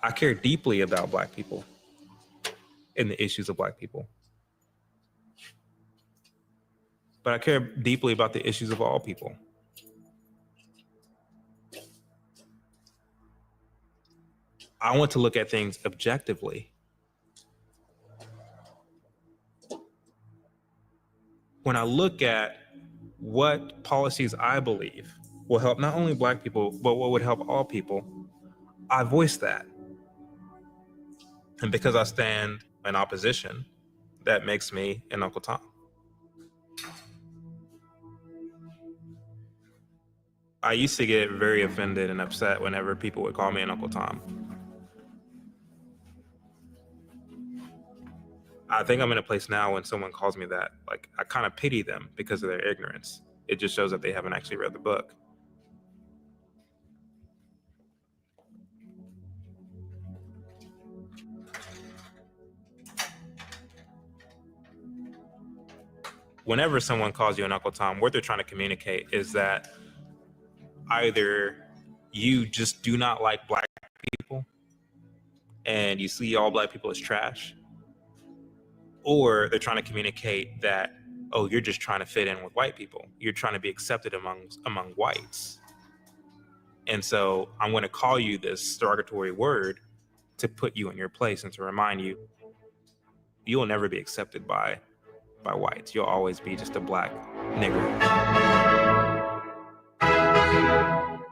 I care deeply about Black people and the issues of Black people. But I care deeply about the issues of all people. I want to look at things objectively. When I look at what policies I believe will help not only Black people, but what would help all people, I voice that. And because I stand in opposition, that makes me an Uncle Tom. I used to get very offended and upset whenever people would call me an Uncle Tom. I think I'm in a place now when someone calls me that, like, I kind of pity them because of their ignorance. It just shows that they haven't actually read the book. Whenever someone calls you an Uncle Tom, what they're trying to communicate is that either you just do not like Black people and you see all Black people as trash, or they're trying to communicate that, oh, you're just trying to fit in with white people. You're trying to be accepted among whites. And so I'm going to call you this derogatory word to put you in your place and to remind you, you will never be accepted by whites. You'll always be just a Black nigger.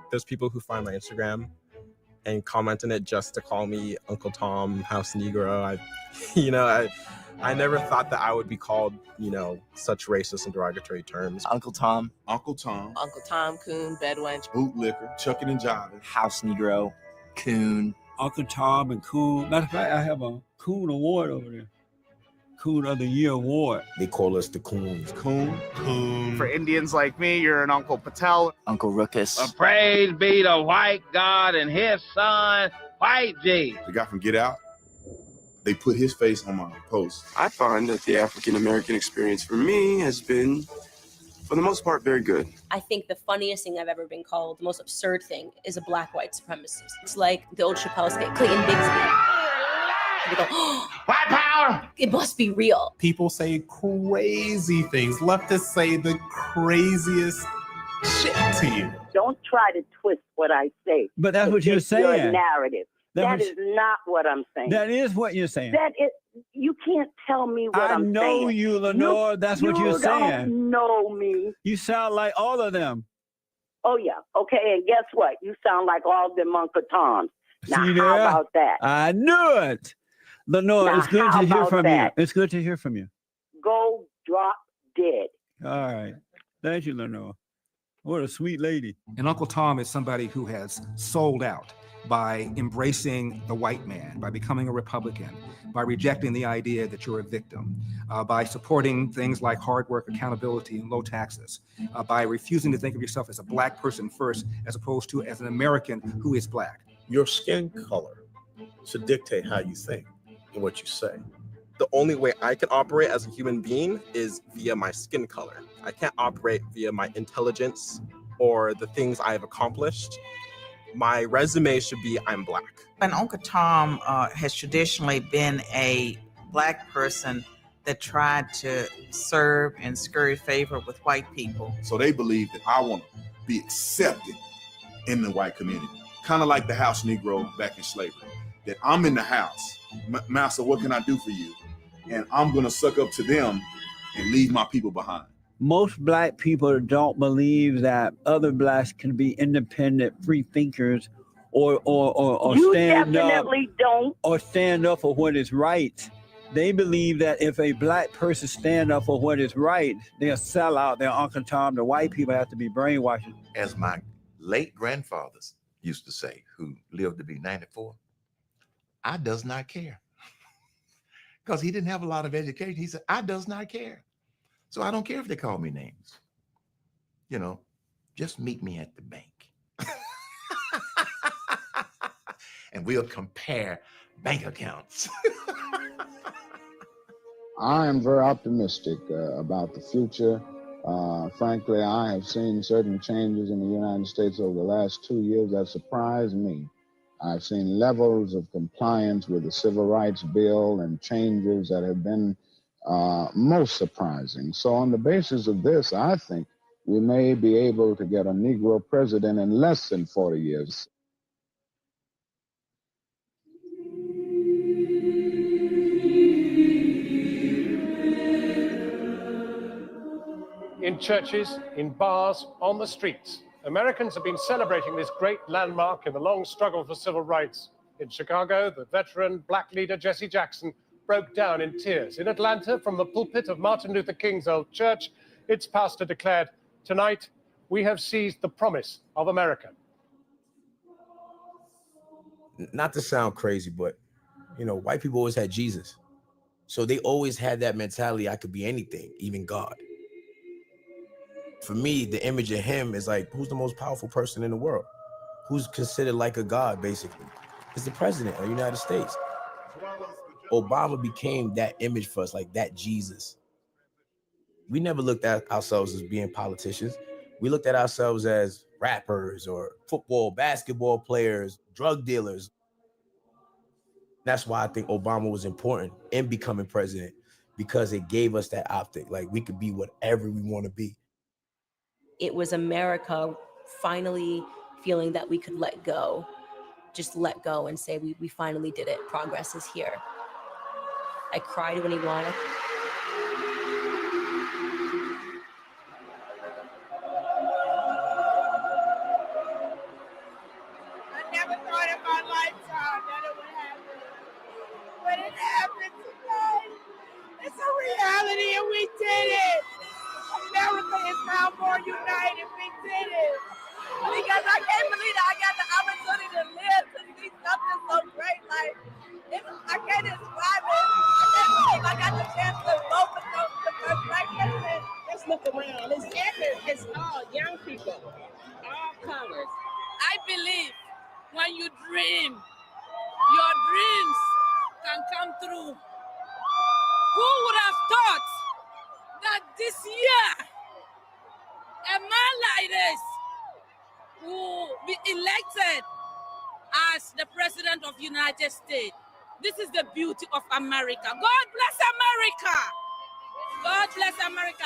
There's people who find my Instagram and comment on it just to call me Uncle Tom, House Negro. I never thought that I would be called, such racist and derogatory terms. Uncle Tom. Uncle Tom. Uncle Tom, Coon, Bedwench. Bootlicker, Chucking and Jiving. House Negro. Coon. Uncle Tom and Coon. Matter of fact, I have a Coon Award over there. Coon of the Year Award. They call us the Coons. Coon. For Indians like me, you're an Uncle Patel. Uncle Ruckus. Praise be the white God and his son, White G. The guy from Get Out. They put his face on my post. I find that the African-American experience for me has been, for the most part, very good. I think the funniest thing I've ever been called, the most absurd thing, is a Black white supremacist. It's like the old Chappelle skit, Clayton Bigsby. They go, oh, White power! It must be real. People say crazy things. Leftists say the craziest shit to you. Don't try to twist what I say. But that's what you're saying. Your narrative. That is not what I'm saying. That is what you're saying. That is, you can't tell me what I'm saying. I know you, Lenore. That's what you're saying. You don't know me. You sound like all of them. Oh, yeah. Okay, and guess what? You sound like all them Uncle Toms. Now, See how there? about that? I knew it. Lenore, now, it's good to hear from that? you. It's good to hear from you. Go drop dead. All right. Thank you, Lenore. What a sweet lady. And Uncle Tom is somebody who has sold out by embracing the white man, by becoming a Republican, by rejecting the idea that you're a victim, by supporting things like hard work, accountability, and low taxes, by refusing to think of yourself as a Black person first, as opposed to as an American who is Black. Your skin color should dictate how you think and what you say. The only way I can operate as a human being is via my skin color. I can't operate via my intelligence or the things I have accomplished. My resume should be, I'm Black. And Uncle Tom has traditionally been a Black person that tried to serve and scurry favor with white people. So they believe that I want to be accepted in the white community. Kind of like the house Negro back in slavery. That I'm in the house. Master, what can I do for you? And I'm going to suck up to them and leave my people behind. Most Black people don't believe that other Blacks can be independent, free thinkers, or you stand definitely up, don't. or stand up for what is right. They believe that if a Black person stand up for what is right, they'll sell out. They're Uncle Tom. The white people have to be brainwashed. As my late grandfathers used to say, who lived to be 94, I does not care. Because he didn't have a lot of education. He said, I does not care. So I don't care if they call me names. Just meet me at the bank. And we'll compare bank accounts. I am very optimistic about the future. Frankly, I have seen certain changes in the United States over the last 2 years that surprised me. I've seen levels of compliance with the Civil Rights Bill and changes that have been most surprising. So on the basis of this, I think we may be able to get a Negro president in less than 40 years. In churches, in bars, on the streets, Americans have been celebrating this great landmark in the long struggle for civil rights. In Chicago, the veteran black leader Jesse Jackson broke down in tears. In Atlanta, from the pulpit of Martin Luther King's old church, its pastor declared, "Tonight, we have seized the promise of America." Not to sound crazy, but, you know, white people always had Jesus. So they always had that mentality, I could be anything, even God. For me, the image of him is like, who's the most powerful person in the world? Who's considered like a god, basically? It's the president of the United States. Obama became that image for us, like that Jesus. We never looked at ourselves as being politicians. We looked at ourselves as rappers or football, basketball players, drug dealers. That's why I think Obama was important in becoming president, because it gave us that optic. Like, we could be whatever we want to be. It was America finally feeling that we could let go, just let go and say, we finally did it. Progress is here. I cried when he won. I never thought in my lifetime that it would happen, but it happened tonight. It's a reality and we did it. America is now more united. We did it. Because I can't believe that I got the opportunity to live to see something so great. Like, I can't describe it. I can't believe I got the chance to vote for the first black president. Let's look around. It's all young people, all colors. I believe when you dream, your dreams can come true. Who would have thought that this year, a man like this will be elected as the president of the United States? This is the beauty of America. God bless America. God bless America.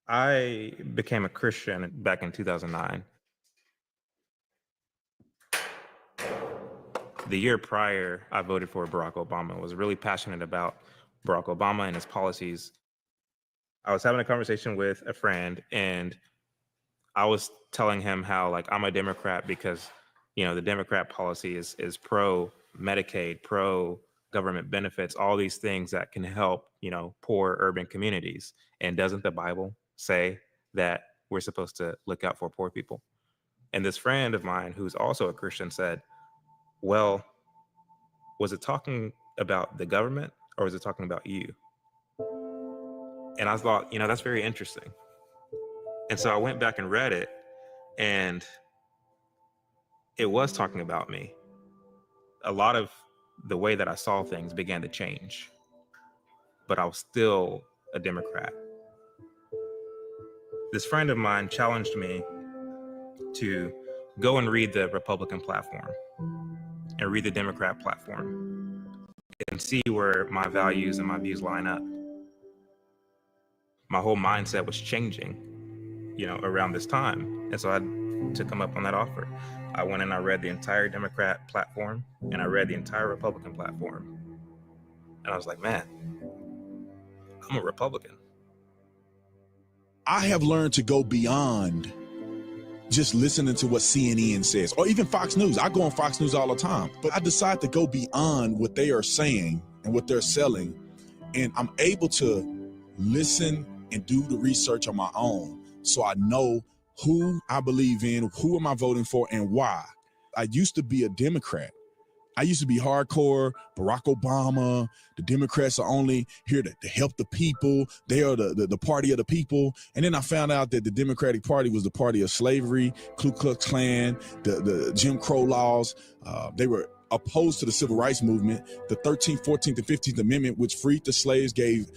I became a Christian back in 2009. The year prior, I voted for Barack Obama. I was really passionate about Barack Obama and his policies. I was having a conversation with a friend, and I was telling him how, like, I'm a Democrat because, you know, the Democrat policy is pro Medicaid, pro government benefits, all these things that can help, you know, poor urban communities. And doesn't the Bible say that we're supposed to look out for poor people? And this friend of mine, who's also a Christian, said, well, was it talking about the government or was it talking about you? And I thought, you know, that's very interesting. And so I went back and read it, and it was talking about me. A lot of the way that I saw things began to change, but I was still a Democrat. This friend of mine challenged me to go and read the Republican platform and read the Democrat platform and see where my values and my views line up. My whole mindset was changing, you know, around this time. And so I took him up on that offer. I went and I read the entire Democrat platform and I read the entire Republican platform. And I was like, man, I'm a Republican. I have learned to go beyond just listening to what CNN says, or even Fox News. I go on Fox News all the time, but I decide to go beyond what they are saying and what they're selling. And I'm able to listen and do the research on my own, so I know who I believe in, who am I voting for, and why. I used to be a Democrat. I used to be hardcore, Barack Obama, the Democrats are only here to help the people. They are the party of the people. And then I found out that the Democratic Party was the party of slavery, Ku Klux Klan, the Jim Crow laws. They were opposed to the civil rights movement. The 13th, 14th, and 15th Amendment, which freed the slaves, gave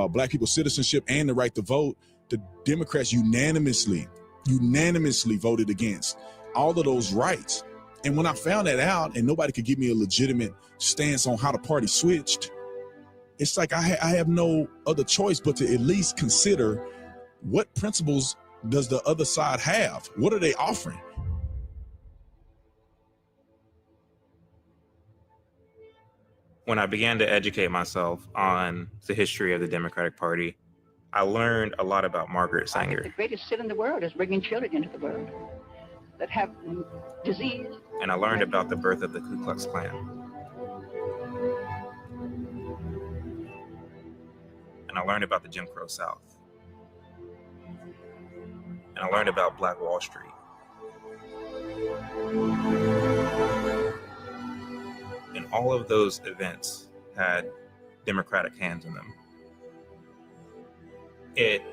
black people citizenship and the right to vote. The Democrats unanimously voted against all of those rights. And when I found that out and nobody could give me a legitimate stance on how the party switched, it's like I have no other choice but to at least consider what principles does the other side have? What are they offering? When I began to educate myself on the history of the Democratic Party, I learned a lot about Margaret Sanger. The greatest sin in the world is bringing children into the world that have disease. And I learned about the birth of the Ku Klux Klan. And I learned about the Jim Crow South. And I learned about Black Wall Street. And all of those events had Democratic hands in them. It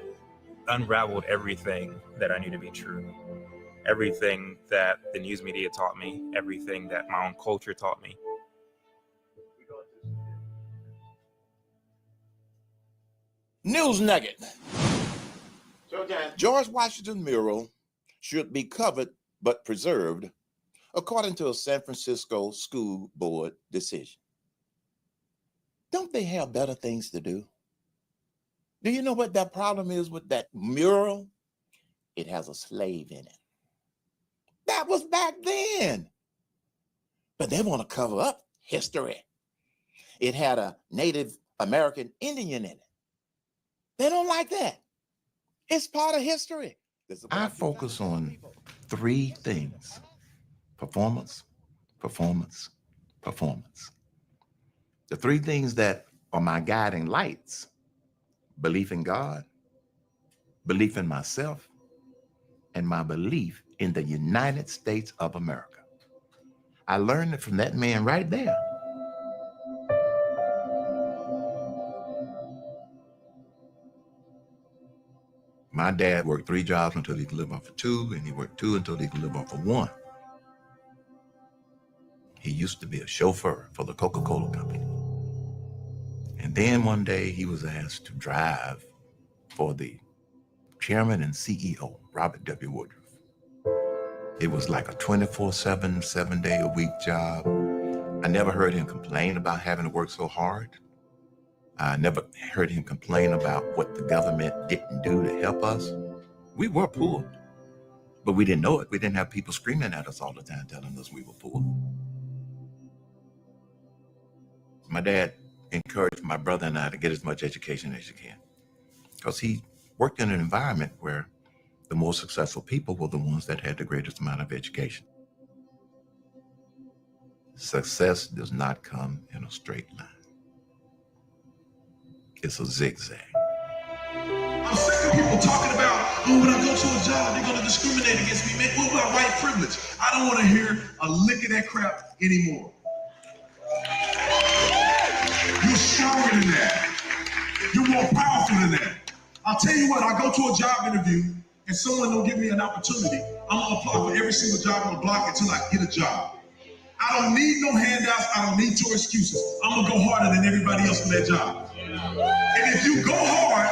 unraveled everything that I knew to be true. Everything that the news media taught me, everything that my own culture taught me. News nugget. George Washington mural should be covered but preserved, according to a San Francisco school board decision. Don't they have better things to do? Do you know what that problem is with that mural? It has a slave in it. That was back then. But they want to cover up history. It had a Native American Indian in it. They don't like that. It's part of history. I focus on three things: performance, performance, performance. The three things that are my guiding lights: belief in God, belief in myself, and my belief in the United States of America. I learned it from that man right there. My dad worked 3 jobs until he could live off of 2, and he worked 2 until he could live off of 1. He used to be a chauffeur for the Coca-Cola Company. And then one day he was asked to drive for the chairman and CEO, Robert W. Woodruff. It was like a 24/7, 7-day-a-week job. I never heard him complain about having to work so hard. I never heard him complain about what the government didn't do to help us. We were poor, but we didn't know it. We didn't have people screaming at us all the time telling us we were poor. My dad encouraged my brother and I to get as much education as you can, because he worked in an environment where the more successful people were the ones that had the greatest amount of education. Success does not come in a straight line. It's a zigzag. I'm sick of people talking about, oh, when I go to a job, they're going to discriminate against me. Man, what about white privilege? I don't want to hear a lick of that crap anymore. You're stronger than that. You're more powerful than that. I'll tell you what, I go to a job interview and someone don't give me an opportunity, I'm going to apply for every single job on the block until I get a job. I don't need no handouts. I don't need your excuses. I'm going to go harder than everybody else on that job. And if you go hard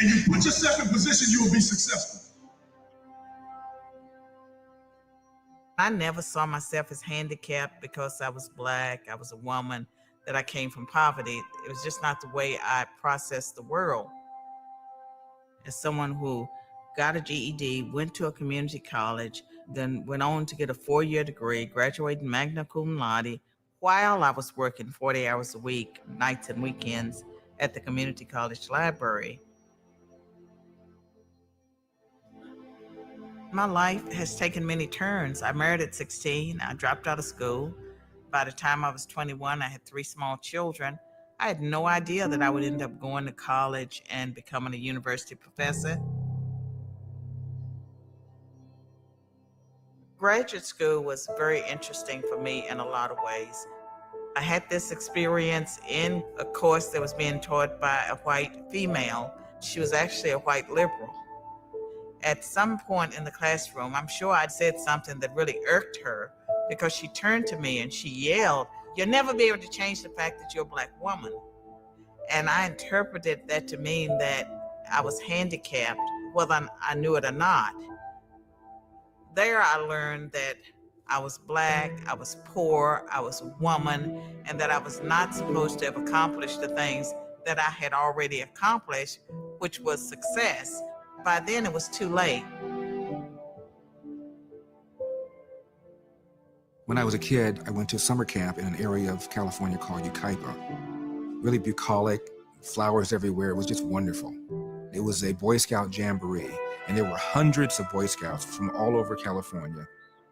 and you put yourself in position, you will be successful. I never saw myself as handicapped because I was Black, I was a woman, that I came from poverty. It was just not the way I processed the world. As someone who got a GED, went to a community college, then went on to get a 4-year degree, graduated magna cum laude, while I was working 40 hours a week, nights and weekends, at the community college library. My life has taken many turns. I married at 16. I dropped out of school. By the time I was 21, I had 3 small children. I had no idea that I would end up going to college and becoming a university professor. Graduate school was very interesting for me in a lot of ways. I had this experience in a course that was being taught by a white female. She was actually a white liberal. At some point in the classroom, I'm sure I'd said something that really irked her, because she turned to me and she yelled, "You'll never be able to change the fact that you're a Black woman." And I interpreted that to mean that I was handicapped, whether I knew it or not. There I learned that I was Black, I was poor, I was a woman, and that I was not supposed to have accomplished the things that I had already accomplished, which was success. By then it was too late. When I was a kid, I went to summer camp in an area of California called Yucaipa. Really bucolic, flowers everywhere. It was just wonderful. It was a Boy Scout jamboree, and there were hundreds of Boy Scouts from all over California.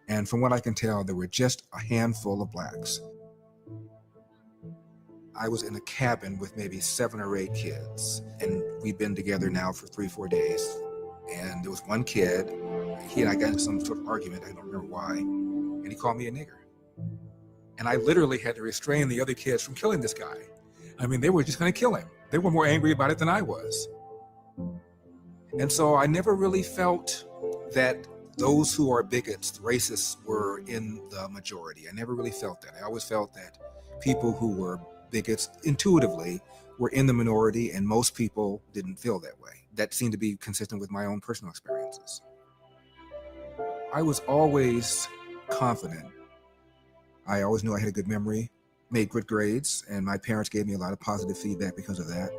And from what I can tell, there were just a handful of Blacks. I was in a cabin with maybe 7 or 8 kids, and we'd been together now for 3-4 days. And there was one kid, he and I got into some sort of argument, I don't remember why, and he called me a nigger. And I literally had to restrain the other kids from killing this guy. I mean, they were just gonna kill him. They were more angry about it than I was. And so I never really felt that those who are bigots, the racists, were in the majority. I never really felt that. I always felt that people who were bigots intuitively were in the minority, and most people didn't feel that way. That seemed to be consistent with my own personal experiences. I was always confident. I always knew I had a good memory, made good grades, and my parents gave me a lot of positive feedback because of that.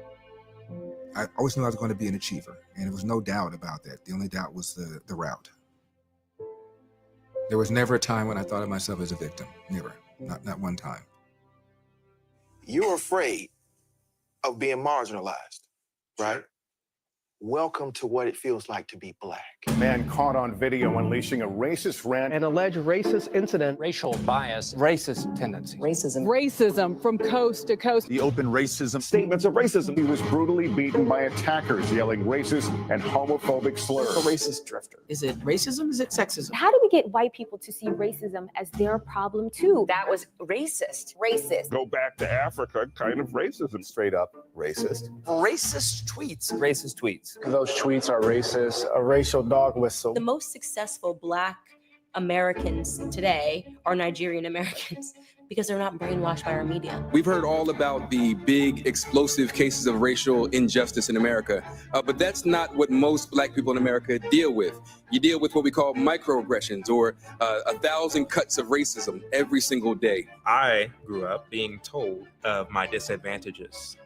I always knew I was going to be an achiever, and there was no doubt about that. The only doubt was the route. There was never a time when I thought of myself as a victim. Never. Not one time. You're afraid of being marginalized, right? Welcome to what it feels like to be Black. Man caught on video unleashing a racist rant. An alleged racist incident. Racial bias. Racist tendency. Racism. Racism from coast to coast. The open racism. Statements of racism. He was brutally beaten by attackers yelling racist and homophobic slurs. A racist drifter. Is it racism? Is it sexism? How do we get white people to see racism as their problem too? That was racist. Racist. Go back to Africa, kind of racism. Straight up racist. Racist tweets. Racist tweets. Those tweets are racist, a racial dog whistle. The most successful Black Americans today are Nigerian Americans because they're not brainwashed by our media. We've heard all about the big explosive cases of racial injustice in America, but that's not what most Black people in America deal with. You deal with what we call microaggressions, or 1,000 cuts of racism every single day. I grew up being told of my disadvantages,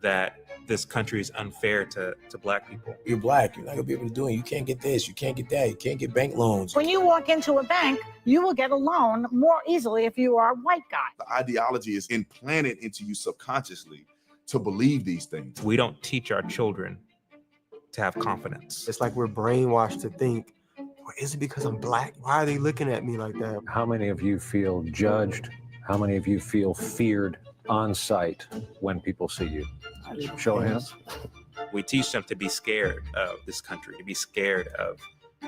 that this country is unfair to Black people. You're Black, you're not gonna be able to do it. You can't get this, you can't get that, you can't get bank loans. When you walk into a bank, you will get a loan more easily if you are a white guy. The ideology is implanted into you subconsciously to believe these things. We don't teach our children to have confidence. It's like we're brainwashed to think, well, is it because I'm Black? Why are they looking at me like that? How many of you feel judged? How many of you feel feared on sight when people see you? Show of hands. We teach them to be scared of this country, to be scared of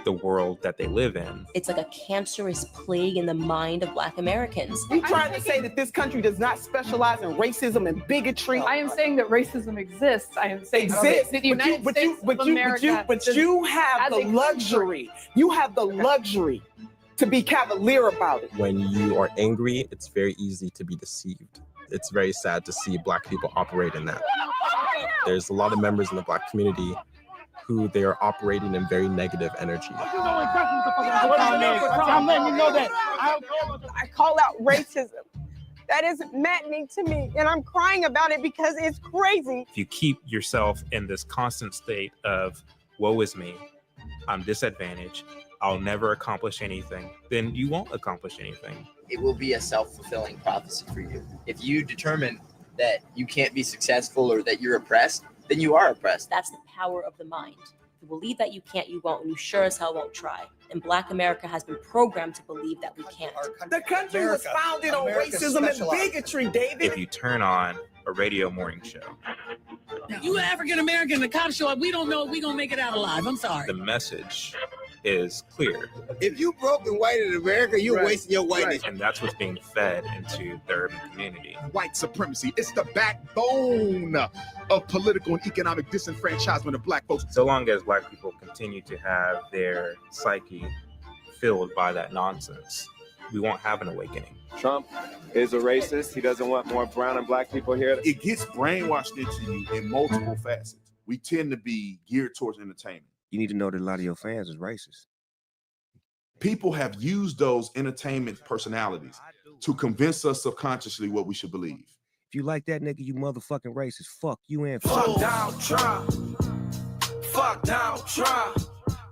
the world that they live in. It's like a cancerous plague in the mind of Black Americans. You trying to say that this country does not specialize in racism and bigotry? I am saying that racism exists. I am saying exists. that the United States of America you have the luxury. You have the luxury to be cavalier about it. When you are angry, it's very easy to be deceived. It's very sad to see Black people operate in that. There's a lot of members in the Black community who they are operating in very negative energy. I'm letting you know that. I call out racism. That is maddening to me, and I'm crying about it because it's crazy. If you keep yourself in this constant state of, woe is me, I'm disadvantaged, I'll never accomplish anything, then you won't accomplish anything. It will be a self-fulfilling prophecy for you. If you determine that you can't be successful or that you're oppressed, then you are oppressed. That's the power of the mind. You believe that you can't, you won't, and you sure as hell won't try. And Black America has been programmed to believe that we can't. The country was founded on racism and bigotry, David. If you turn on a radio morning show, You African American, the cops show up, we don't know if we're gonna make it out alive. I'm sorry. the message is clear. If you broke and white in America, you're wasting your whiteness. And that's what's being fed into the urban community. White supremacy. It's the backbone of political and economic disenfranchisement of black folks. So long as black people continue to have their psyche filled by that nonsense, we won't have an awakening. Trump is a racist. He doesn't want more brown and black people here. It gets brainwashed into you in multiple facets. We tend to be geared towards entertainment. You need to know that a lot of your fans is racist. People have used those entertainment personalities to convince us subconsciously what we should believe. If you like that nigga, you motherfucking racist. Fuck you and fuck Donald Trump. Fuck Donald Trump.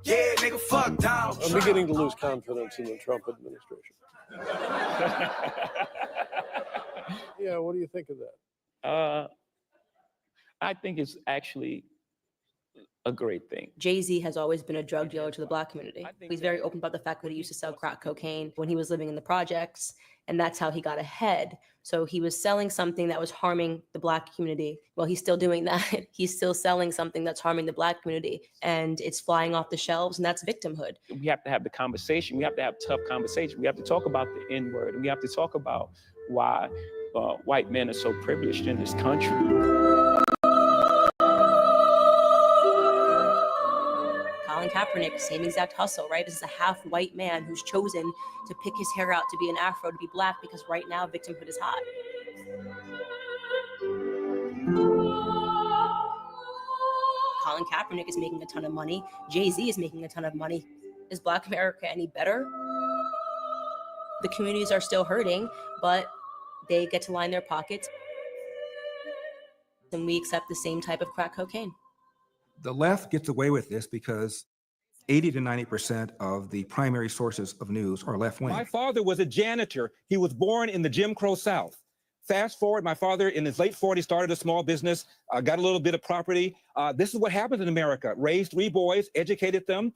Yeah, nigga, fuck Donald Trump. I'm beginning to lose confidence in the Trump administration. Yeah, what do you think of that? I think it's actually a great thing. Jay-Z has always been a drug dealer to the black community. He's very open about the fact that he used to sell crack cocaine when he was living in the projects, and that's how he got ahead. So he was selling something that was harming the black community. Well, he's still doing that. He's still selling something that's harming the black community, and it's flying off the shelves, and that's victimhood. We have to have the conversation. We have to have tough conversation. We have to talk about the N-word, and we have to talk about why white men are so privileged in this country. Colin Kaepernick, same exact hustle, right? This is a half white man who's chosen to pick his hair out to be an afro, to be black, because right now victimhood is hot. Colin Kaepernick is making a ton of money. Jay-Z is making a ton of money. Is Black America any better? The communities are still hurting, but they get to line their pockets. And we accept the same type of crack cocaine. The left gets away with this because 80 to 90% of the primary sources of news are left-wing. My father was a janitor. He was born in the Jim Crow South. Fast forward, my father in his late 40s started a small business, got a little bit of property. This is what happens in America. Raised 3 boys, educated them.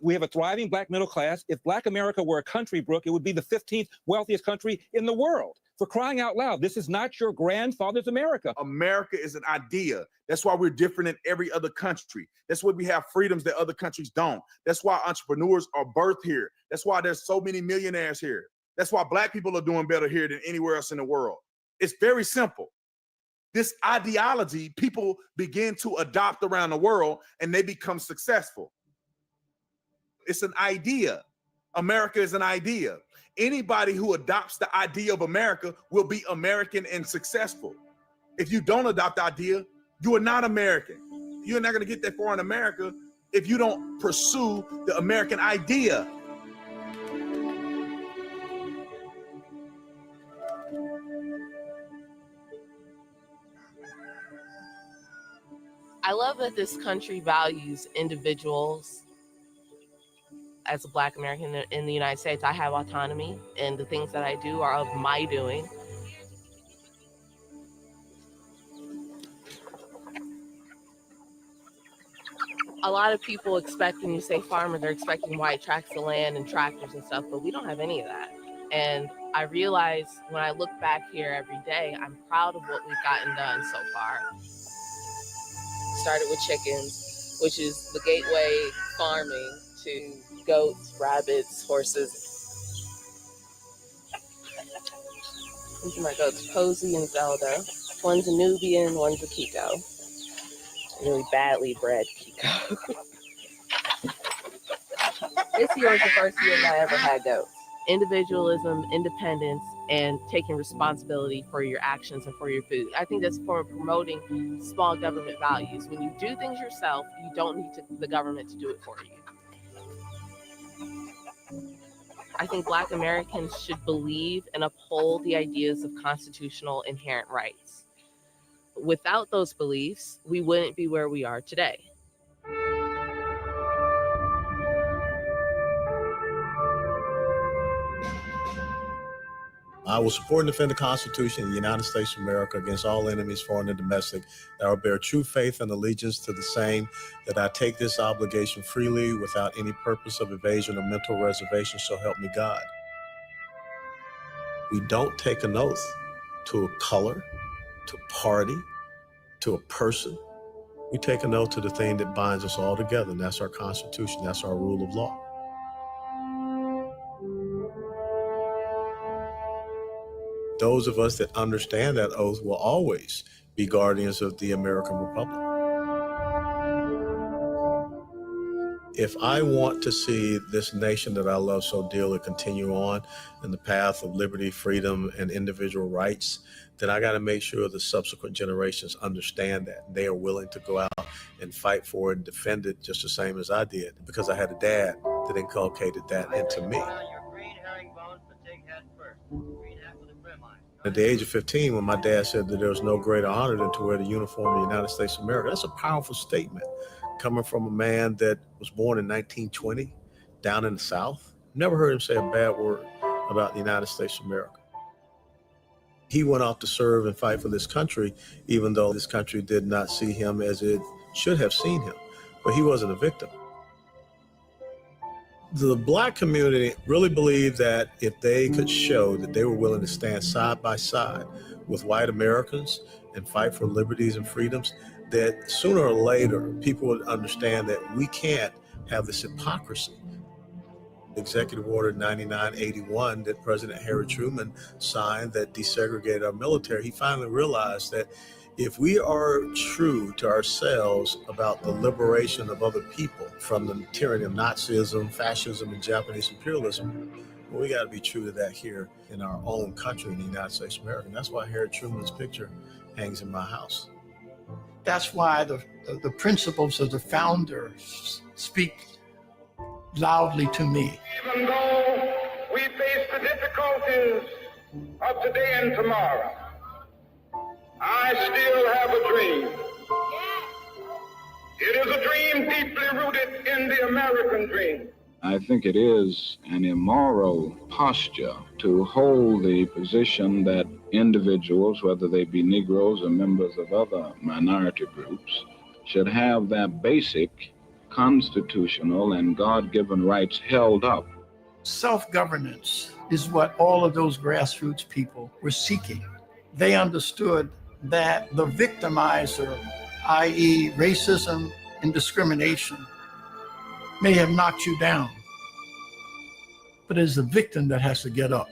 We have a thriving black middle class. If Black America were a country, Brooke, it would be the 15th wealthiest country in the world. For crying out loud, this is not your grandfather's America. America is an idea. That's why we're different in every other country. That's why we have freedoms that other countries don't. That's why entrepreneurs are birthed here. That's why there's so many millionaires here. That's why black people are doing better here than anywhere else in the world. It's very simple. This ideology, people begin to adopt around the world and they become successful. It's an idea. America is an idea. Anybody who adopts the idea of America will be American and successful. If you don't adopt the idea, you are not American. You're not going to get that far in America if you don't pursue the American idea. I love that this country values individuals. As a Black American in the United States, I have autonomy, and the things that I do are of my doing. A lot of people expect, when you say farmer, they're expecting white tracts of land and tractors and stuff, but we don't have any of that. And I realize when I look back here every day, I'm proud of what we've gotten done so far. Started with chickens, which is the gateway farming to goats, rabbits, horses. These are my goats, Posey and Zelda. One's a Nubian, one's a Kiko. Really badly bred Kiko. This year was the first year that I ever had goats. Individualism, independence, and taking responsibility for your actions and for your food. I think that's for promoting small government values. When you do things yourself, you don't need the government to do it for you. I think Black Americans should believe and uphold the ideas of constitutional inherent rights. Without those beliefs, we wouldn't be where we are today. I will support and defend the Constitution of the United States of America against all enemies, foreign and domestic, that I will bear true faith and allegiance to the same, that I take this obligation freely without any purpose of evasion or mental reservation, so help me God. We don't take an oath to a color, to a party, to a person. We take an oath to the thing that binds us all together, and that's our Constitution, that's our rule of law. Those of us that understand that oath will always be guardians of the American Republic. If I want to see this nation that I love so dearly continue on in the path of liberty, freedom, and individual rights, then I got to make sure the subsequent generations understand that. They are willing to go out and fight for it and defend it just the same as I did, because I had a dad that inculcated that into me. At the age of 15, when my dad said that there was no greater honor than to wear the uniform of the United States of America, that's a powerful statement coming from a man that was born in 1920 down in the South. Never heard him say a bad word about the United States of America. He went off to serve and fight for this country, even though this country did not see him as it should have seen him, but he wasn't a victim. The Black community really believed that if they could show that they were willing to stand side by side with white Americans and fight for liberties and freedoms, that sooner or later people would understand that we can't have this hypocrisy. Executive Order 9981 that President Harry Truman signed that desegregated our military, he finally realized that if we are true to ourselves about the liberation of other people from the tyranny of Nazism, fascism, and Japanese imperialism, well, we got to be true to that here in our own country, in the United States of America. And that's why Harry Truman's picture hangs in my house. That's why the principles of the founders speak loudly to me. Even though we face the difficulties of today and tomorrow, I still have a dream. It is a dream deeply rooted in the American dream. I think it is an immoral posture to hold the position that individuals, whether they be Negroes or members of other minority groups, should have their basic constitutional and God-given rights held up. Self-governance is what all of those grassroots people were seeking. They understood that the victimizer, i.e. racism and discrimination, may have knocked you down, but it's the victim that has to get up.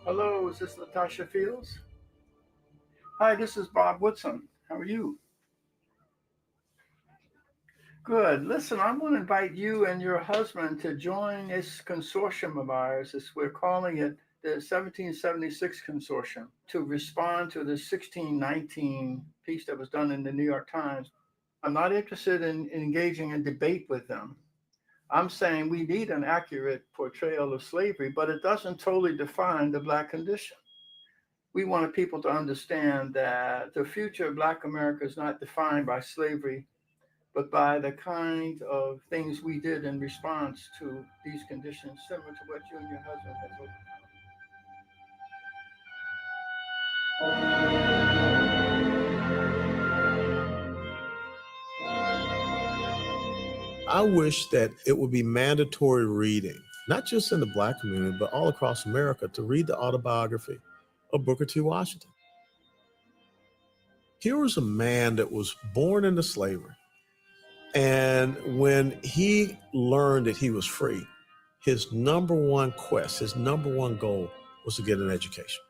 Hello, is this Natasha Fields? Hi, this is Bob Woodson. How are you? Good. Listen, I'm going to invite you and your husband to join this consortium of ours. We're calling it the 1776 Consortium, to respond to the 1619 piece that was done in the New York Times. I'm not interested in engaging in debate with them. I'm saying we need an accurate portrayal of slavery, but it doesn't totally define the Black condition. We wanted people to understand that the future of Black America is not defined by slavery, but by the kind of things we did in response to these conditions, similar to what you and your husband have overcome. I wish that it would be mandatory reading, not just in the Black community, but all across America, to read the autobiography of Booker T. Washington. Here was a man that was born into slavery. And when he learned that he was free, his number one quest, his number one goal was to get an education.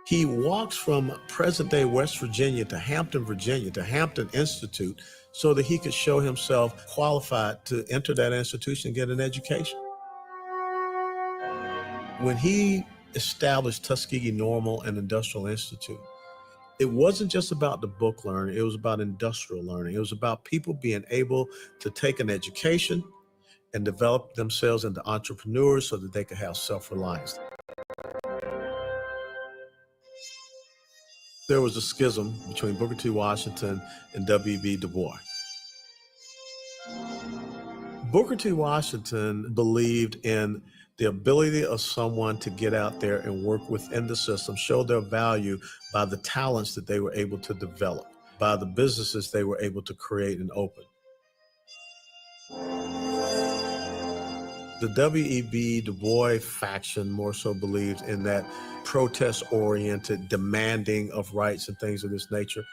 He walks from present-day West Virginia to Hampton, Virginia, to Hampton Institute, so that he could show himself qualified to enter that institution and get an education. When he established Tuskegee Normal and Industrial Institute, it wasn't just about the book learning, it was about industrial learning. It was about people being able to take an education and develop themselves into entrepreneurs so that they could have self-reliance. There was a schism between Booker T. Washington and W.E.B. Du Bois. Booker T. Washington believed in the ability of someone to get out there and work within the system, show their value by the talents that they were able to develop, by the businesses they were able to create and open. The W.E.B. Du Bois faction more so believed in that protest-oriented demanding of rights and things of this nature.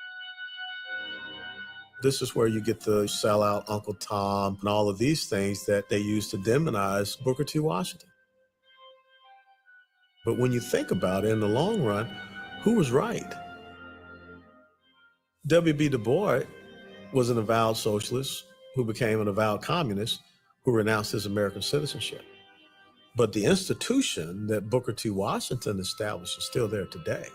This is where you get the sellout Uncle Tom and all of these things that they use to demonize Booker T. Washington. But when you think about it in the long run, who was right? W.B. Du Bois was an avowed socialist who became an avowed communist who renounced his American citizenship. But the institution that Booker T. Washington established is still there today.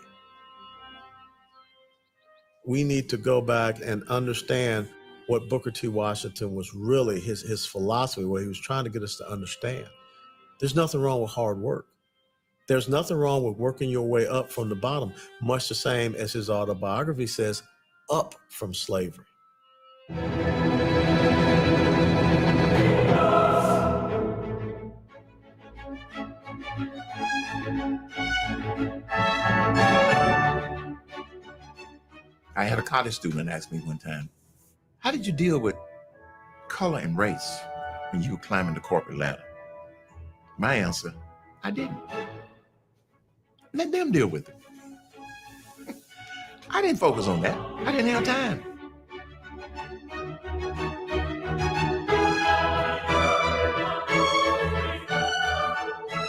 We need to go back and understand what Booker T. Washington was really, his philosophy, what he was trying to get us to understand. There's nothing wrong with hard work. There's nothing wrong with working your way up from the bottom, much the same as his autobiography says, up from slavery. I had a college student ask me one time, how did you deal with color and race when you were climbing the corporate ladder? My answer, I didn't. Let them deal with it. I didn't focus on that. I didn't have time.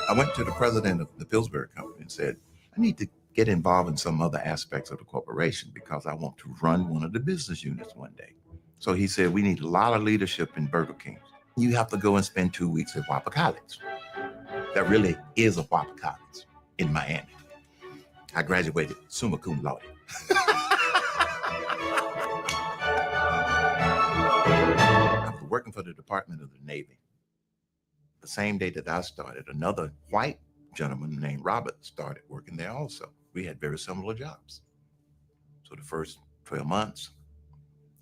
I went to the president of the Pillsbury Company and said, I need to get involved in some other aspects of the corporation because I want to run one of the business units one day. So he said, we need a lot of leadership in Burger King. You have to go and spend 2 weeks at Whopper College. There really is a Whopper College in Miami. I graduated summa cum laude. I was working for the Department of the Navy. The same day that I started, another white gentleman named Robert started working there also. We had very similar jobs. So the first 12 months,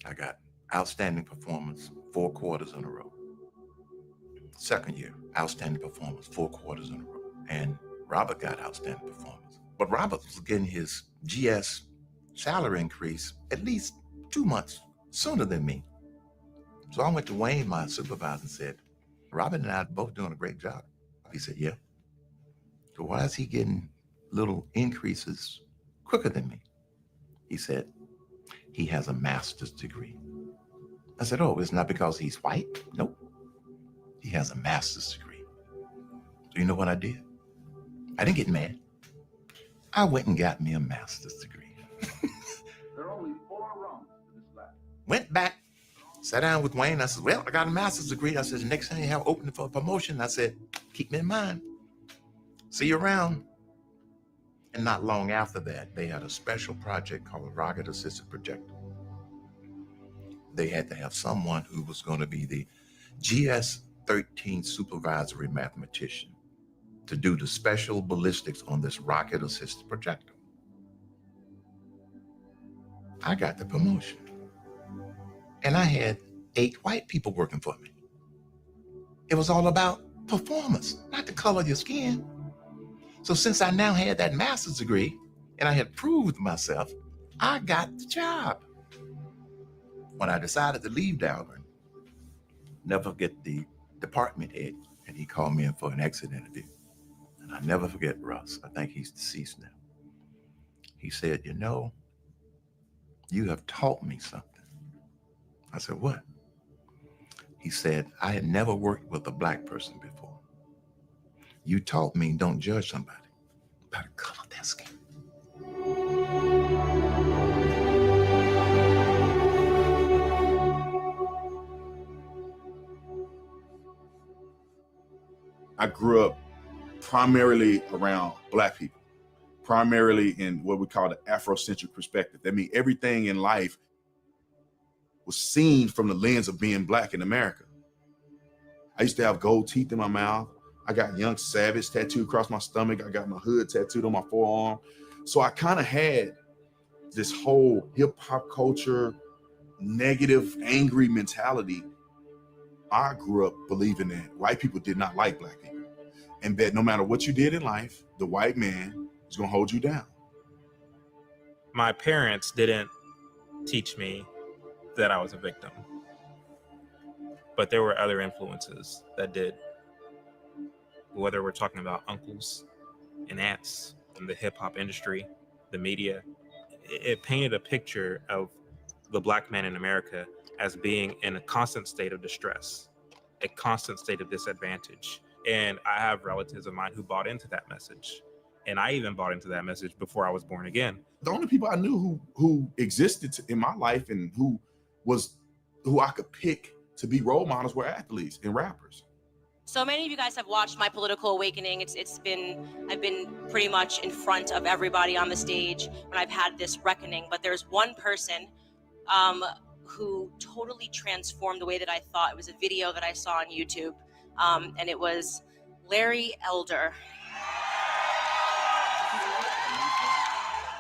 I got outstanding performance 4 quarters in a row. Second year, outstanding performance 4 quarters in a row. And Robert got outstanding performance. But Robert was getting his GS salary increase at least 2 months sooner than me. So I went to Wayne, my supervisor, and said, Robert and I are both doing a great job. He said, yeah. So why is he getting little increases quicker than me? He said, he has a master's degree. I said, oh, it's not because he's white? Nope. He has a master's degree. So you know what I did? I didn't get mad. I went and got me a master's degree. There are only 4 rungs to this ladder. Went back, sat down with Wayne. I said, well, I got a master's degree. I said, the next time you have opening for a promotion, I said, keep me in mind. See you around. And not long after that, they had a special project called a Rocket Assisted Projector. They had to have someone who was going to be the GS-13 supervisory mathematician to do the special ballistics on this Rocket Assisted Projector. I got the promotion. And I had 8 white people working for me. It was all about performance, not the color of your skin. So since I now had that master's degree and I had proved myself, I got the job. When I decided to leave Dahlgren, never forget the department head, and he called me in for an exit interview. And I never forget Russ. I think he's deceased now. He said, you know, you have taught me something. I said, what? He said, I had never worked with a black person before. You taught me don't judge somebody by the color of their skin. I grew up primarily around black people, primarily in what we call the Afrocentric perspective. That means everything in life was seen from the lens of being black in America. I used to have gold teeth in my mouth. I got Young Savage tattooed across my stomach. I got my hood tattooed on my forearm. So I kind of had this whole hip hop culture, negative, angry mentality. I grew up believing that white people did not like black people, and that no matter what you did in life, the white man was gonna hold you down. My parents didn't teach me that I was a victim, but there were other influences that did. Whether we're talking about uncles and aunts in the hip hop industry, the media, it painted a picture of the black man in America as being in a constant state of distress, a constant state of disadvantage. And I have relatives of mine who bought into that message. And I even bought into that message before I was born again. The only people I knew who existed in my life and who I could pick to be role models were athletes and rappers. So many of you guys have watched my political awakening. I've been pretty much in front of everybody on the stage when I've had this reckoning. But there's one person who totally transformed the way that I thought. It was a video that I saw on YouTube, and it was Larry Elder.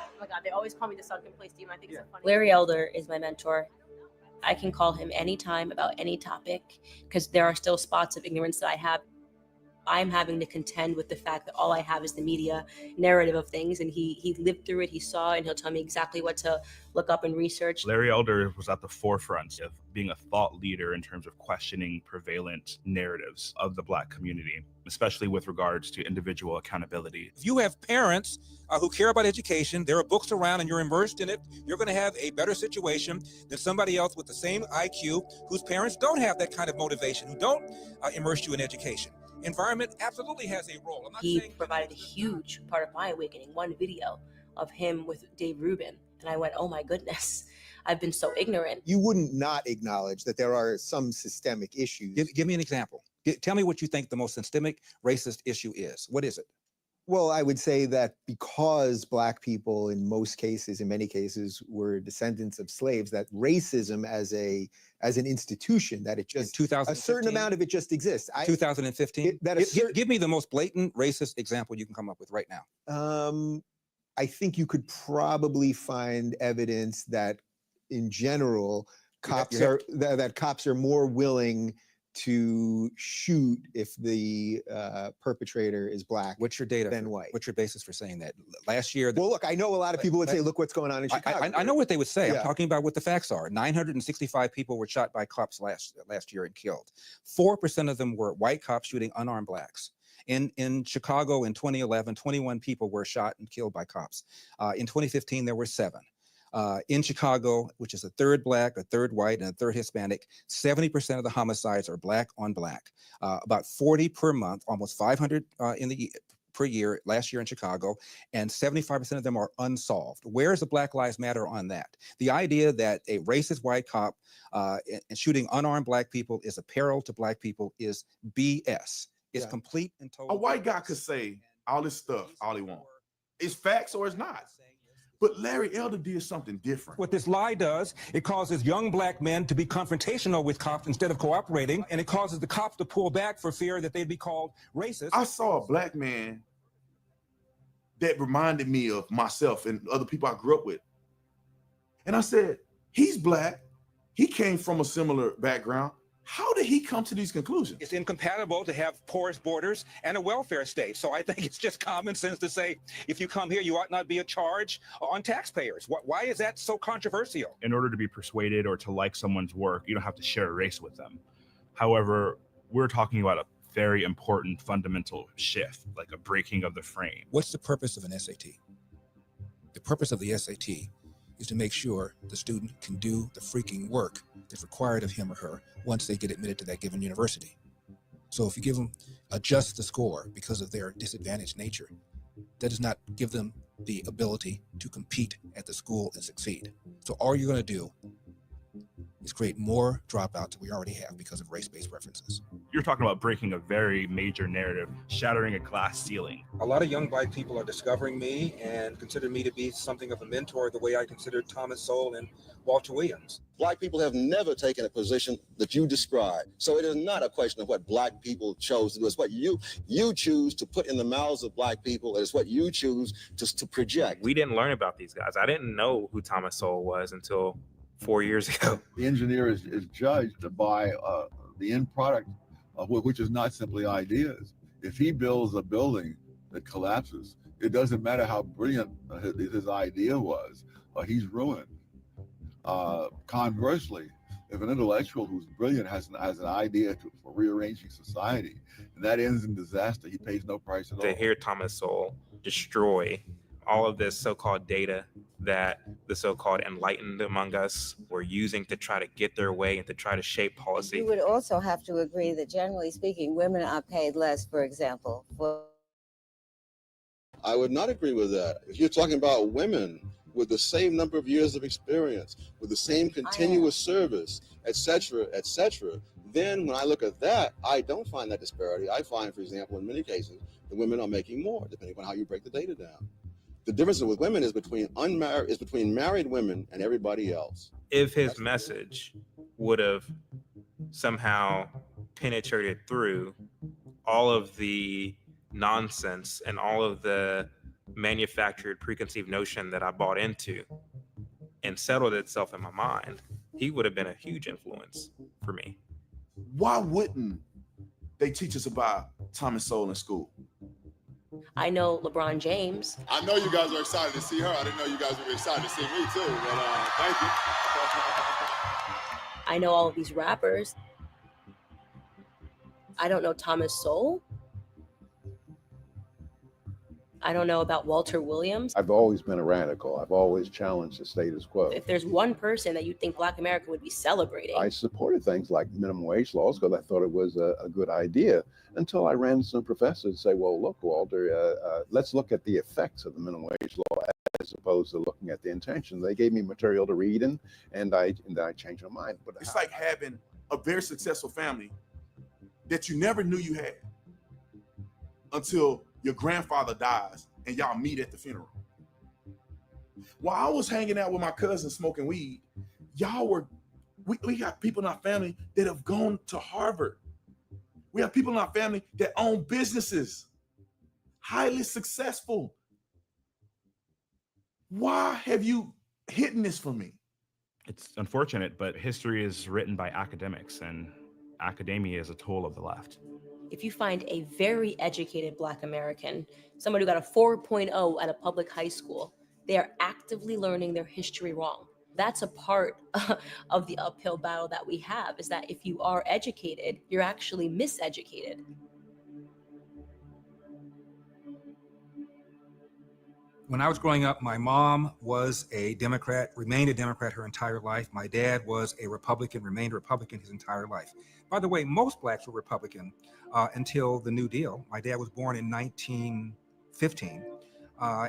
Oh my God, they always call me the sunken place demon. I think it's so funny. Larry Elder is my mentor. I can call him anytime about any topic because there are still spots of ignorance that I have. I'm having to contend with the fact that all I have is the media narrative of things, and he lived through it, he saw it, and he'll tell me exactly what to look up and research. Larry Elder was at the forefront of being a thought leader in terms of questioning prevalent narratives of the Black community, especially with regards to individual accountability. If you have parents who care about education, there are books around and you're immersed in it, you're going to have a better situation than somebody else with the same IQ whose parents don't have that kind of motivation, who don't immerse you in education. Environment absolutely has a role. He provided a huge part of my awakening. One video of him with Dave Rubin, and I went, oh my goodness, I've been so ignorant. You wouldn't not acknowledge that there are some systemic issues. Give me an example. Tell me what you think the most systemic racist issue is. What is it? Well, I would say that because Black people in many cases, were descendants of slaves, that racism as an institution, that it just, a certain amount of it just exists. 2015? Give me the most blatant racist example you can come up with right now. I think you could probably find evidence that in general, cops are more willing to shoot if the perpetrator is Black. What's your data than white? What's your basis for saying that? Last year, well, look, I know a lot of people would say, "Look what's going on in Chicago." I know what they would say. Yeah. I'm talking about what the facts are. 965 people were shot by cops last year and killed. 4% of them were white cops shooting unarmed Blacks. In Chicago in 2011, 21 people were shot and killed by cops. In 2015, there were 7. In Chicago, which is a third Black, a third white, and a third Hispanic, 70% of the homicides are Black on Black. About 40 per month, almost 500 per year last year in Chicago, and 75% of them are unsolved. Where is the Black Lives Matter on that? The idea that a racist white cop and shooting unarmed Black people is a peril to Black people is BS. It's complete and total. A white guy could say all this stuff, all he wants. It's facts or it's not. But Larry Elder did something different. What this lie does, it causes young Black men to be confrontational with cops instead of cooperating, and it causes the cops to pull back for fear that they'd be called racist. I saw a Black man that reminded me of myself and other people I grew up with. And I said, he's Black. He came from a similar background. How did he come to these conclusions? It's incompatible to have porous borders and a welfare state. So I think it's just common sense to say, if you come here, you ought not be a charge on taxpayers. Why is that so controversial? In order to be persuaded or to like someone's work, you don't have to share a race with them. However, we're talking about a very important fundamental shift, like a breaking of the frame. What's the purpose of an SAT? The purpose of the SAT is to make sure the student can do the freaking work that's required of him or her once they get admitted to that given university. So if you give them adjust the score because of their disadvantaged nature, that does not give them the ability to compete at the school and succeed. So all you're going to do is create more dropouts than we already have because of race-based references. You're talking about breaking a very major narrative, shattering a glass ceiling. A lot of young Black people are discovering me and consider me to be something of a mentor the way I considered Thomas Sowell and Walter Williams. Black people have never taken a position that you describe. So it is not a question of what Black people chose to do. It's what you choose to put in the mouths of Black people. It's what you choose to project. We didn't learn about these guys. I didn't know who Thomas Sowell was until 4 years ago. The engineer is judged by the end product, which is not simply ideas. If he builds a building that collapses, it doesn't matter how brilliant his idea was, he's ruined. Conversely, if an intellectual who's brilliant has an idea for rearranging society, and that ends in disaster, he pays no price at all. To hear Thomas Sowell destroy all of this so-called data that the so-called enlightened among us were using to try to get their way and to try to shape policy. You would also have to agree that generally speaking, women are paid less, for example. I would not agree with that. If you're talking about women with the same number of years of experience, with the same continuous service, et cetera, then when I look at that, I don't find that disparity. I find, for example, in many cases, the women are making more, depending on how you break the data down. The difference with women is between married women and everybody else. If his message would have somehow penetrated through all of the nonsense and all of the manufactured preconceived notion that I bought into and settled itself in my mind, he would have been a huge influence for me. Why wouldn't they teach us about Thomas Sowell in school? I know LeBron James. I know you guys are excited to see her. I didn't know you guys would be excited to see me too, but thank you. I know all of these rappers. I don't know Thomas Sowell. I don't know about Walter Williams. I've always been a radical. I've always challenged the status quo. If there's one person that you think Black America would be celebrating. I supported things like minimum wage laws because I thought it was a good idea until I ran into some professors and say, well, look, Walter, let's look at the effects of the minimum wage law as opposed to looking at the intention. They gave me material to read and I changed my mind. But it's like having a very successful family that you never knew you had until your grandfather dies and y'all meet at the funeral. While I was hanging out with my cousins smoking weed, we got people in our family that have gone to Harvard. We have people in our family that own businesses, highly successful. Why have you hidden this from me? It's unfortunate, but history is written by academics, and academia is a tool of the left. If you find a very educated Black American, somebody who got a 4.0 at a public high school, they are actively learning their history wrong. That's a part of the uphill battle that we have, is that if you are educated, you're actually miseducated. When I was growing up, my mom was a Democrat, remained a Democrat her entire life. My dad was a Republican, remained a Republican his entire life. By the way, most Blacks were Republican until the New Deal. My dad was born in 1915.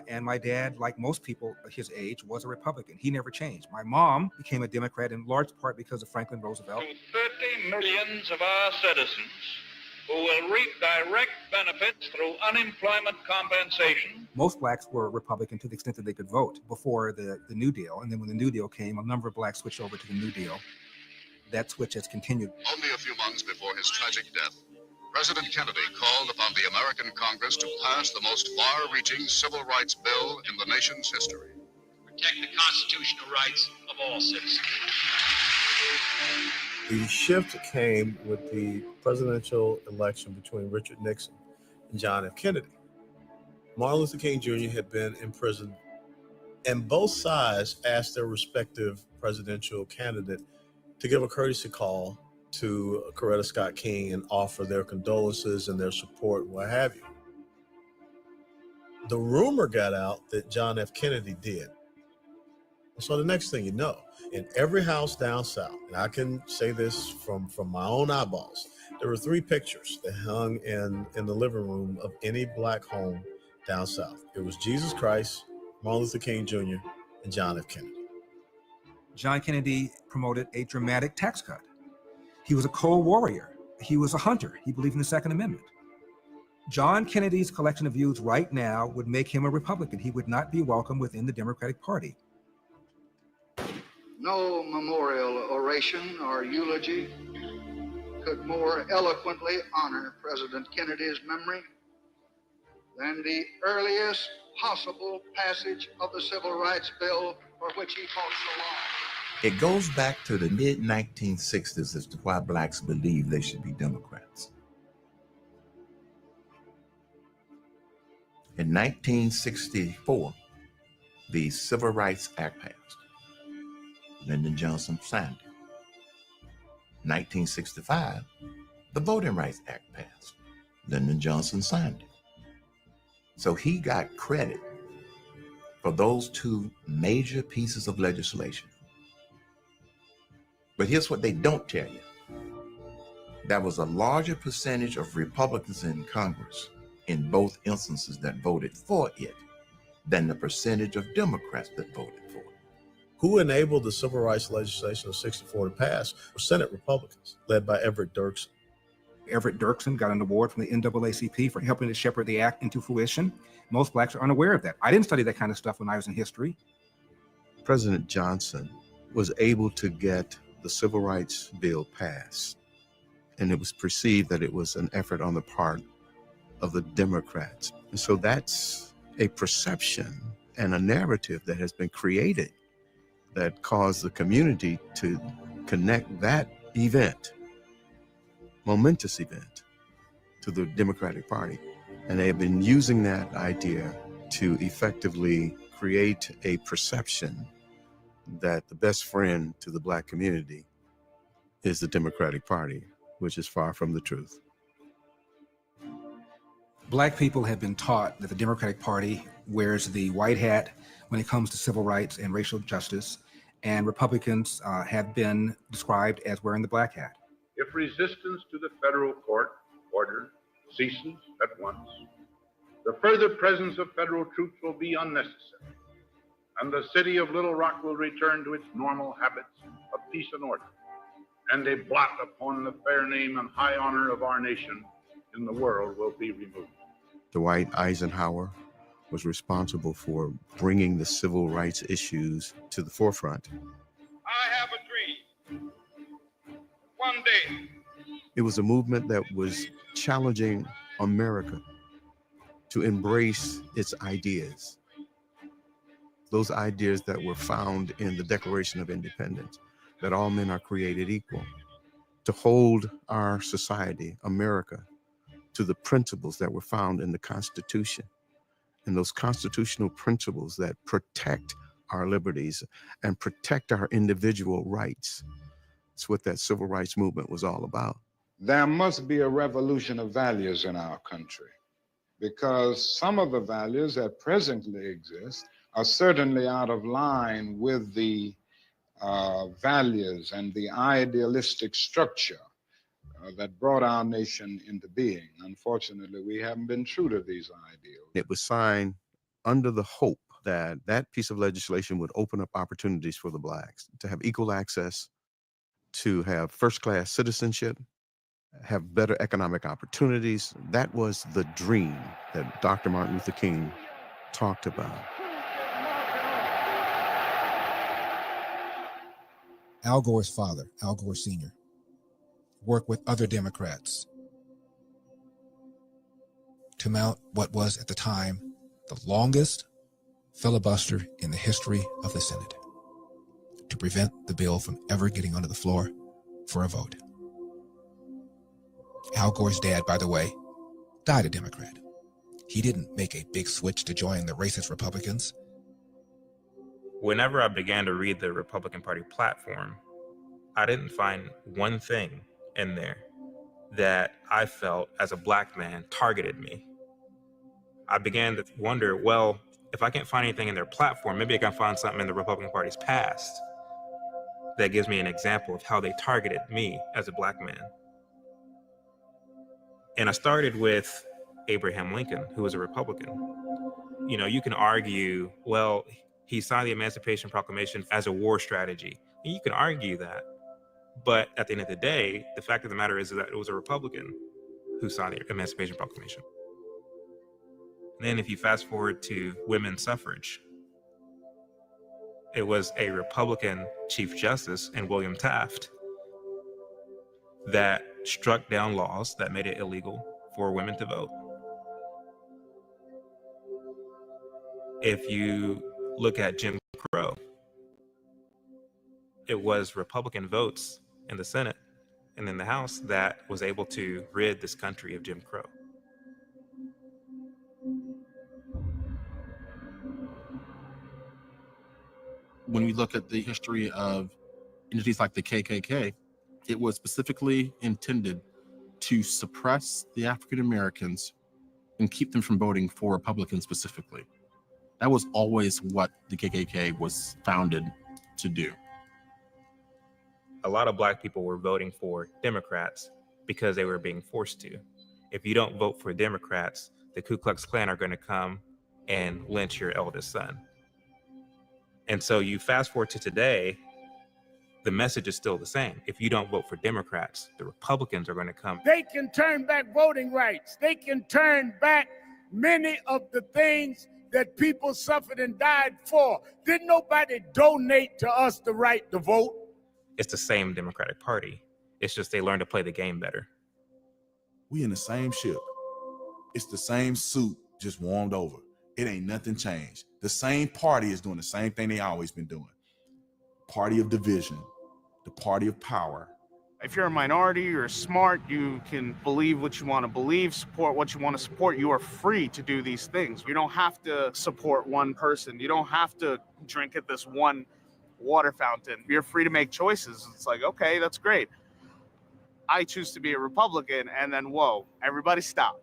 And my dad, like most people his age, was a Republican. He never changed. My mom became a Democrat in large part because of Franklin Roosevelt. To 30 millions of our citizens who will reap direct benefits through unemployment compensation. Most Blacks were Republican to the extent that they could vote before the New Deal. And then when the New Deal came, a number of Blacks switched over to the New Deal. That switch has continued. Only a few months before his tragic death, President Kennedy called upon the American Congress to pass the most far-reaching civil rights bill in the nation's history. Protect the constitutional rights of all citizens. The shift came with the presidential election between Richard Nixon and John F. Kennedy. Martin Luther King Jr. had been in prison, and both sides asked their respective presidential candidate to give a courtesy call to Coretta Scott King and offer their condolences and their support, what have you. The rumor got out that John F. Kennedy did. So the next thing you know, in every house down south, and I can say this from my own eyeballs, there were 3 pictures that hung in the living room of any Black home down south. It was Jesus Christ, Martin Luther King Jr., and John F. Kennedy. John Kennedy promoted a dramatic tax cut. He was a cold warrior. He was a hunter. He believed in the Second Amendment. John Kennedy's collection of views right now would make him a Republican. He would not be welcome within the Democratic Party. No memorial oration or eulogy could more eloquently honor President Kennedy's memory than the earliest possible passage of the Civil Rights Bill for which he fought so long. It goes back to the mid-1960s as to why Blacks believe they should be Democrats. In 1964, the Civil Rights Act passed. Lyndon Johnson signed it. 1965, the Voting Rights Act passed. Lyndon Johnson signed it. So he got credit for those two major pieces of legislation. But here's what they don't tell you. There was a larger percentage of Republicans in Congress in both instances that voted for it than the percentage of Democrats that voted for it. Who enabled the civil rights legislation of '64 to pass were Senate Republicans, led by Everett Dirksen. Everett Dirksen got an award from the NAACP for helping to shepherd the act into fruition. Most blacks are unaware of that. I didn't study that kind of stuff when I was in history. President Johnson was able to get the civil rights bill passed, and it was perceived that it was an effort on the part of the Democrats. And so that's a perception and a narrative that has been created that caused the community to connect that event, momentous event, to the Democratic Party. And they have been using that idea to effectively create a perception that the best friend to the Black community is the Democratic Party, which is far from the truth. Black people have been taught that the Democratic Party wears the white hat when it comes to civil rights and racial justice, and Republicans have been described as wearing the black hat. If resistance to the federal court order ceases at once, the further presence of federal troops will be unnecessary, and the city of Little Rock will return to its normal habits of peace and order, and a blot upon the fair name and high honor of our nation in the world will be removed. Dwight Eisenhower was responsible for bringing the civil rights issues to the forefront. I have a dream. One day, It was a movement that was challenging America to embrace its ideas, those ideas that were found in the Declaration of Independence, that all men are created equal, to hold our society, America, to the principles that were found in the Constitution, and those constitutional principles that protect our liberties and protect our individual rights. It's what that civil rights movement was all about. There must be a revolution of values in our country, because some of the values that presently exist are certainly out of line with the values and the idealistic structure that brought our nation into being. Unfortunately, we haven't been true to these ideals. It was signed under the hope that that piece of legislation would open up opportunities for the Blacks to have equal access, to have first-class citizenship, have better economic opportunities. That was the dream that Dr. Martin Luther King talked about. Al Gore's father, Al Gore Sr., worked with other Democrats to mount what was at the time the longest filibuster in the history of the Senate, to prevent the bill from ever getting onto the floor for a vote. Al Gore's dad, by the way, died a Democrat. He didn't make a big switch to join the racist Republicans. Whenever I began to read the Republican Party platform, I didn't find one thing in there that I felt as a Black man targeted me. I began to wonder, well, if I can't find anything in their platform, maybe I can find something in the Republican Party's past that gives me an example of how they targeted me as a Black man. And I started with Abraham Lincoln, who was a Republican. You know, you can argue, well, he signed the Emancipation Proclamation as a war strategy. And you can argue that. But at the end of the day, the fact of the matter is that it was a Republican who signed the Emancipation Proclamation. And then if you fast forward to women's suffrage, it was a Republican Chief Justice in William Taft that struck down laws that made it illegal for women to vote. If you look at Jim Crow, it was Republican votes in the Senate and in the House that was able to rid this country of Jim Crow. When we look at the history of entities like the KKK, it was specifically intended to suppress the African Americans and keep them from voting for Republicans specifically. That was always what the KKK was founded to do. A lot of black people were voting for Democrats because they were being forced to. If you don't vote for Democrats, the Ku Klux Klan are going to come and lynch your eldest son. And so you fast forward to today, the message is still the same. If you don't vote for Democrats, the Republicans are going to come. They can turn back voting rights. They can turn back many of the things that people suffered and died for. Didn't nobody donate to us the right to vote? It's the same Democratic Party. It's just they learned to play the game better. We in the same ship. It's the same suit, just warmed over. It ain't nothing changed. The same party is doing the same thing they always been doing. Party of division, the party of power. If you're a minority, you're smart, you can believe what you want to believe, support what you want to support. You are free to do these things. You don't have to support one person. You don't have to drink at this one water fountain. You're free to make choices. It's like, okay, that's great. I choose to be a Republican, and then, whoa, everybody stop.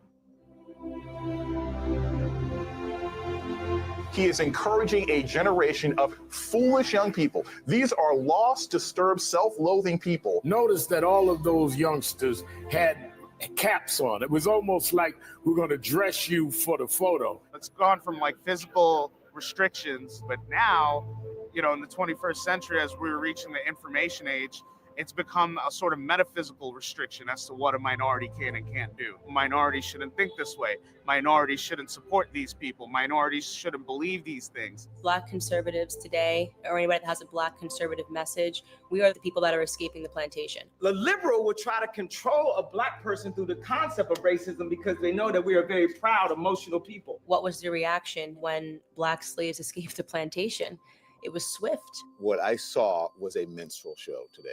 He is encouraging a generation of foolish young people. These are lost, disturbed, self-loathing people. Notice that all of those youngsters had caps on. It was almost like we're going to dress you for the photo. It's gone from like physical restrictions, but now, you know, in the 21st century, as we're reaching the information age, it's become a sort of metaphysical restriction as to what a minority can and can't do. Minorities shouldn't think this way. Minorities shouldn't support these people. Minorities shouldn't believe these things. Black conservatives today, or anybody that has a black conservative message, we are the people that are escaping the plantation. The liberal will try to control a black person through the concept of racism because they know that we are very proud, emotional people. What was the reaction when black slaves escaped the plantation? It was swift. What I saw was a minstrel show today.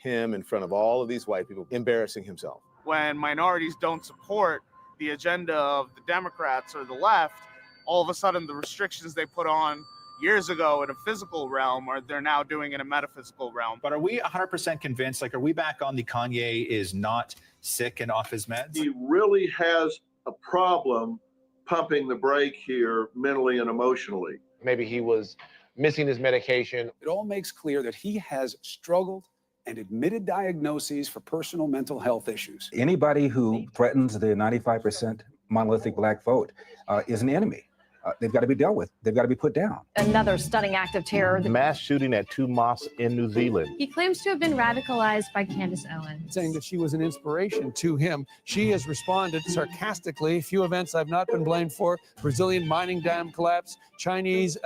Him in front of all of these white people embarrassing himself. When minorities don't support the agenda of the Democrats or the left, all of a sudden the restrictions they put on years ago in a physical realm or they're now doing in a metaphysical realm. But are we 100% convinced? Like, are we back on the Kanye is not sick and off his meds? He really has a problem pumping the brake here mentally and emotionally. Maybe he was missing his medication. It all makes clear that he has struggled and admitted diagnoses for personal mental health issues. Anybody who threatens the 95% monolithic black vote is an enemy. They've got to be dealt with. They've got to be put down. Another stunning act of terror. The mass shooting at 2 mosques in New Zealand. He claims to have been radicalized by Candace Owen. Saying that she was an inspiration to him. She has responded sarcastically. Few events I've not been blamed for. Brazilian mining dam collapse, Chinese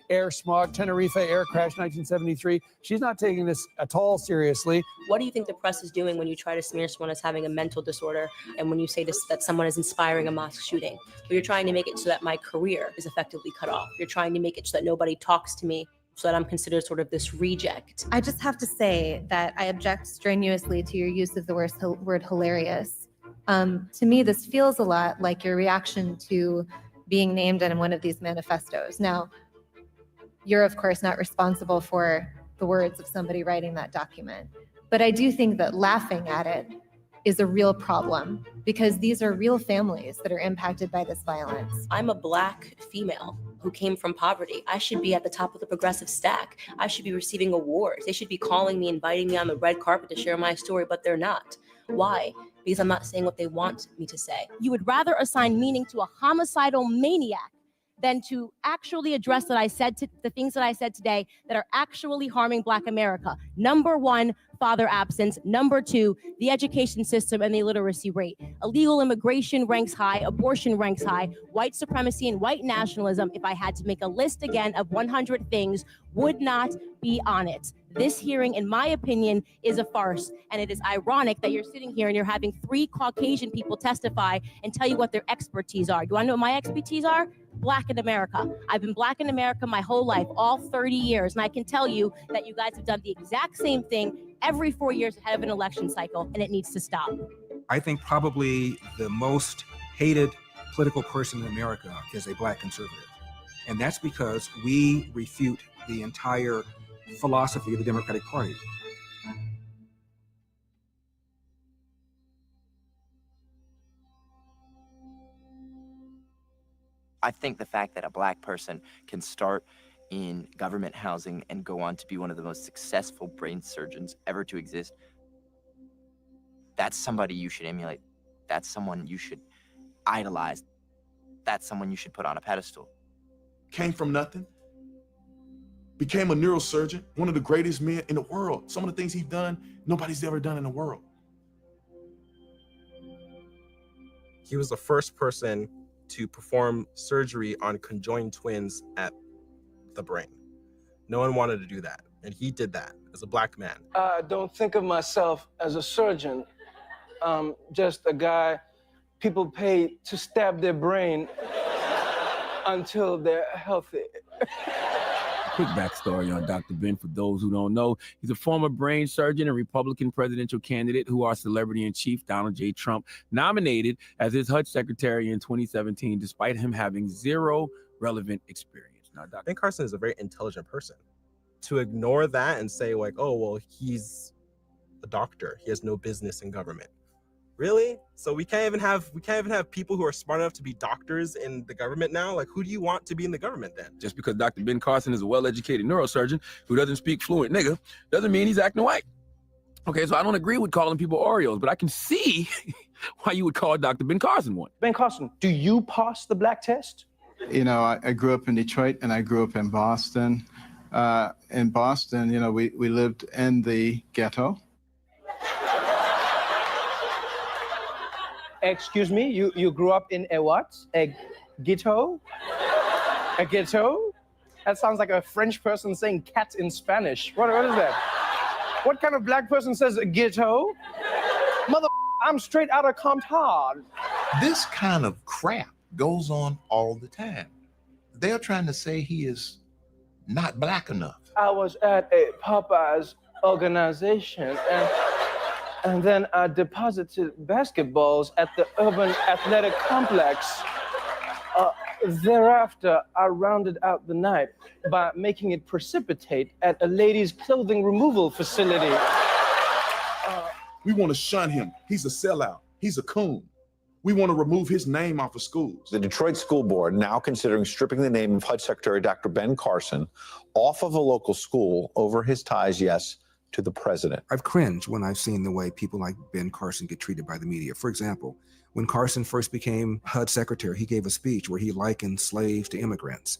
air smog, Tenerife air crash 1973. She's not taking this at all seriously. What do you think the press is doing when you try to smear someone as having a mental disorder and when you say this, that someone is inspiring a mosque shooting? Well, you're trying to make it so that my career is effectively cut off. You're trying to make it so that nobody talks to me, so that I'm considered sort of this reject. I just have to say that I object strenuously to your use of the word hilarious. To me, this feels a lot like your reaction to being named in one of these manifestos. Now, you're of course not responsible for the words of somebody writing that document, but I do think that laughing at it is a real problem because these are real families that are impacted by this violence. I'm a black female who came from poverty. I should be at the top of the progressive stack. I should be receiving awards. They should be calling me, inviting me on the red carpet to share my story, but they're not. Why? Because I'm not saying what they want me to say. You would rather assign meaning to a homicidal maniac than to actually address that the things that I said today that are actually harming Black America. Number one, father absence. Number two, the education system and the illiteracy rate. Illegal immigration ranks high, abortion ranks high, white supremacy and white nationalism, if I had to make a list again of 100 things, would not be on it. This hearing, in my opinion, is a farce. And it is ironic that you're sitting here and you're having 3 Caucasian people testify and tell you what their expertise are. Do I know what my expertise are? Black in America. I've been Black in America my whole life, all 30 years. And I can tell you that you guys have done the exact same thing every 4 years ahead of an election cycle, and it needs to stop. I think probably the most hated political person in America is a Black conservative. And that's because we refute the entire philosophy of the Democratic Party. I think the fact that a black person can start in government housing and go on to be one of the most successful brain surgeons ever to exist, that's somebody you should emulate. That's someone you should idolize. That's someone you should put on a pedestal. Came from nothing, became a neurosurgeon, one of the greatest men in the world. Some of the things he's done, nobody's ever done in the world. He was the first person to perform surgery on conjoined twins at the brain. No one wanted to do that, and he did that as a black man. I don't think of myself as a surgeon. Just a guy people pay to stab their brain until they're healthy. Quick backstory on Dr. Ben for those who don't know. He's a former brain surgeon and Republican presidential candidate who our celebrity-in-chief, Donald J. Trump, nominated as his HUD secretary in 2017, despite him having zero relevant experience. Now, Ben Carson is a very intelligent person. To ignore that and say like, oh, well, he's a doctor. He has no business in government. Really? So we can't even have people who are smart enough to be doctors in the government now? Like, who do you want to be in the government then? Just because Dr. Ben Carson is a well-educated neurosurgeon who doesn't speak fluent nigga doesn't mean he's acting white. Okay, so I don't agree with calling people Oreos, but I can see why you would call Dr. Ben Carson one. Ben Carson, do you pass the black test? You know, I grew up in Detroit and I grew up in Boston. In Boston, you know, we lived in the ghetto. Excuse me, you grew up in a what? A ghetto? A ghetto? That sounds like a French person saying cat in Spanish. What is that? What kind of black person says ghetto? Mother, I'm straight out of Compton. This kind of crap goes on all the time. They're trying to say he is not black enough. I was at a Popeyes organization and then I deposited basketballs at the Urban Athletic Complex. Thereafter, I rounded out the night by making it precipitate at a ladies' clothing removal facility. We want to shun him. He's a sellout. He's a coon. We want to remove his name off of schools. The Detroit School Board now considering stripping the name of HUD Secretary Dr. Ben Carson off of a local school over his ties, yes, to the president. I've cringed when I've seen the way people like Ben Carson get treated by the media. For example, when Carson first became HUD secretary, he gave a speech where he likened slaves to immigrants.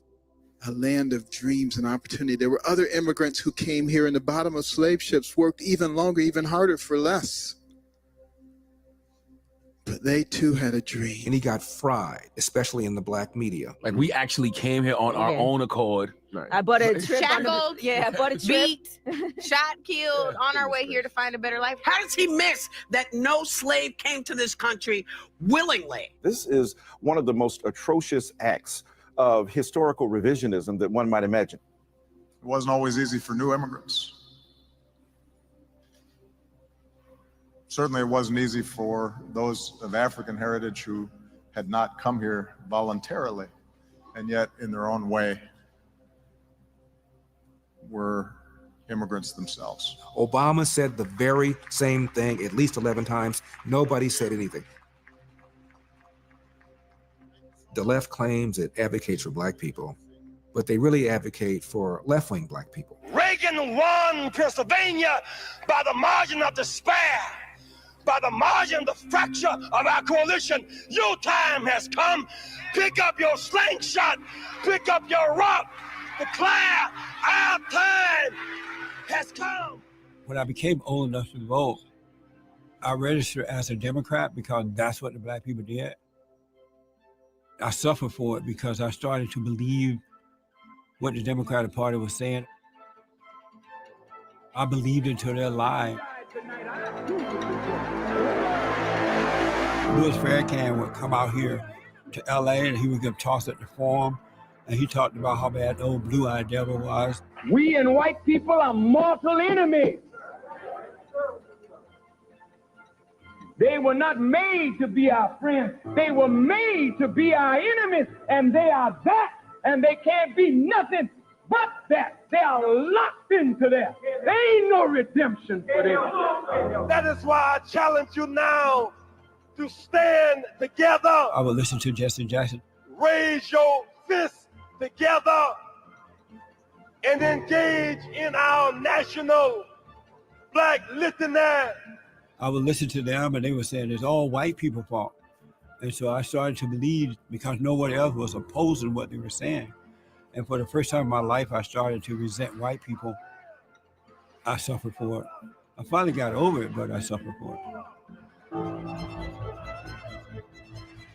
A land of dreams and opportunity. There were other immigrants who came here in the bottom of slave ships, worked even longer, even harder for less. But they too had a dream. And he got fried, especially in the black media. Like, we actually came here on our own accord. I bought a trip. Shackled, I bought a trip. beat, shot, killed, on our way here to find a better life. How does he miss that no slave came to this country willingly? This is one of the most atrocious acts of historical revisionism that one might imagine. It wasn't always easy for new immigrants. Certainly it wasn't easy for those of African heritage who had not come here voluntarily, and yet in their own way were immigrants themselves. Obama said the very same thing at least 11 times. Nobody said anything. The left claims it advocates for black people, but they really advocate for left-wing black people. Reagan won Pennsylvania by the margin of despair, by the margin, the fracture of our coalition. Your time has come. Pick up your slingshot, pick up your rock, declare our time has come. When I became old enough to vote, I registered as a Democrat because that's what the black people did. I suffered for it because I started to believe what the Democratic Party was saying. I believed until they lied. Louis Farrakhan would come out here to LA and he would get tossed at the forum, and he talked about how bad the old blue-eyed devil was. We and white people are mortal enemies. They were not made to be our friends. They were made to be our enemies, and they are that, and they can't be nothing but that. They are locked into that. There ain't no redemption for them. That is why I challenge you now to stand together. I would listen to Jesse Jackson raise your fists together and engage in our national Black litany. I would listen to them and they were saying it's all white people's fault. And so I started to believe because nobody else was opposing what they were saying. And for the first time in my life, I started to resent white people. I suffered for it. I finally got over it, but I suffered for it.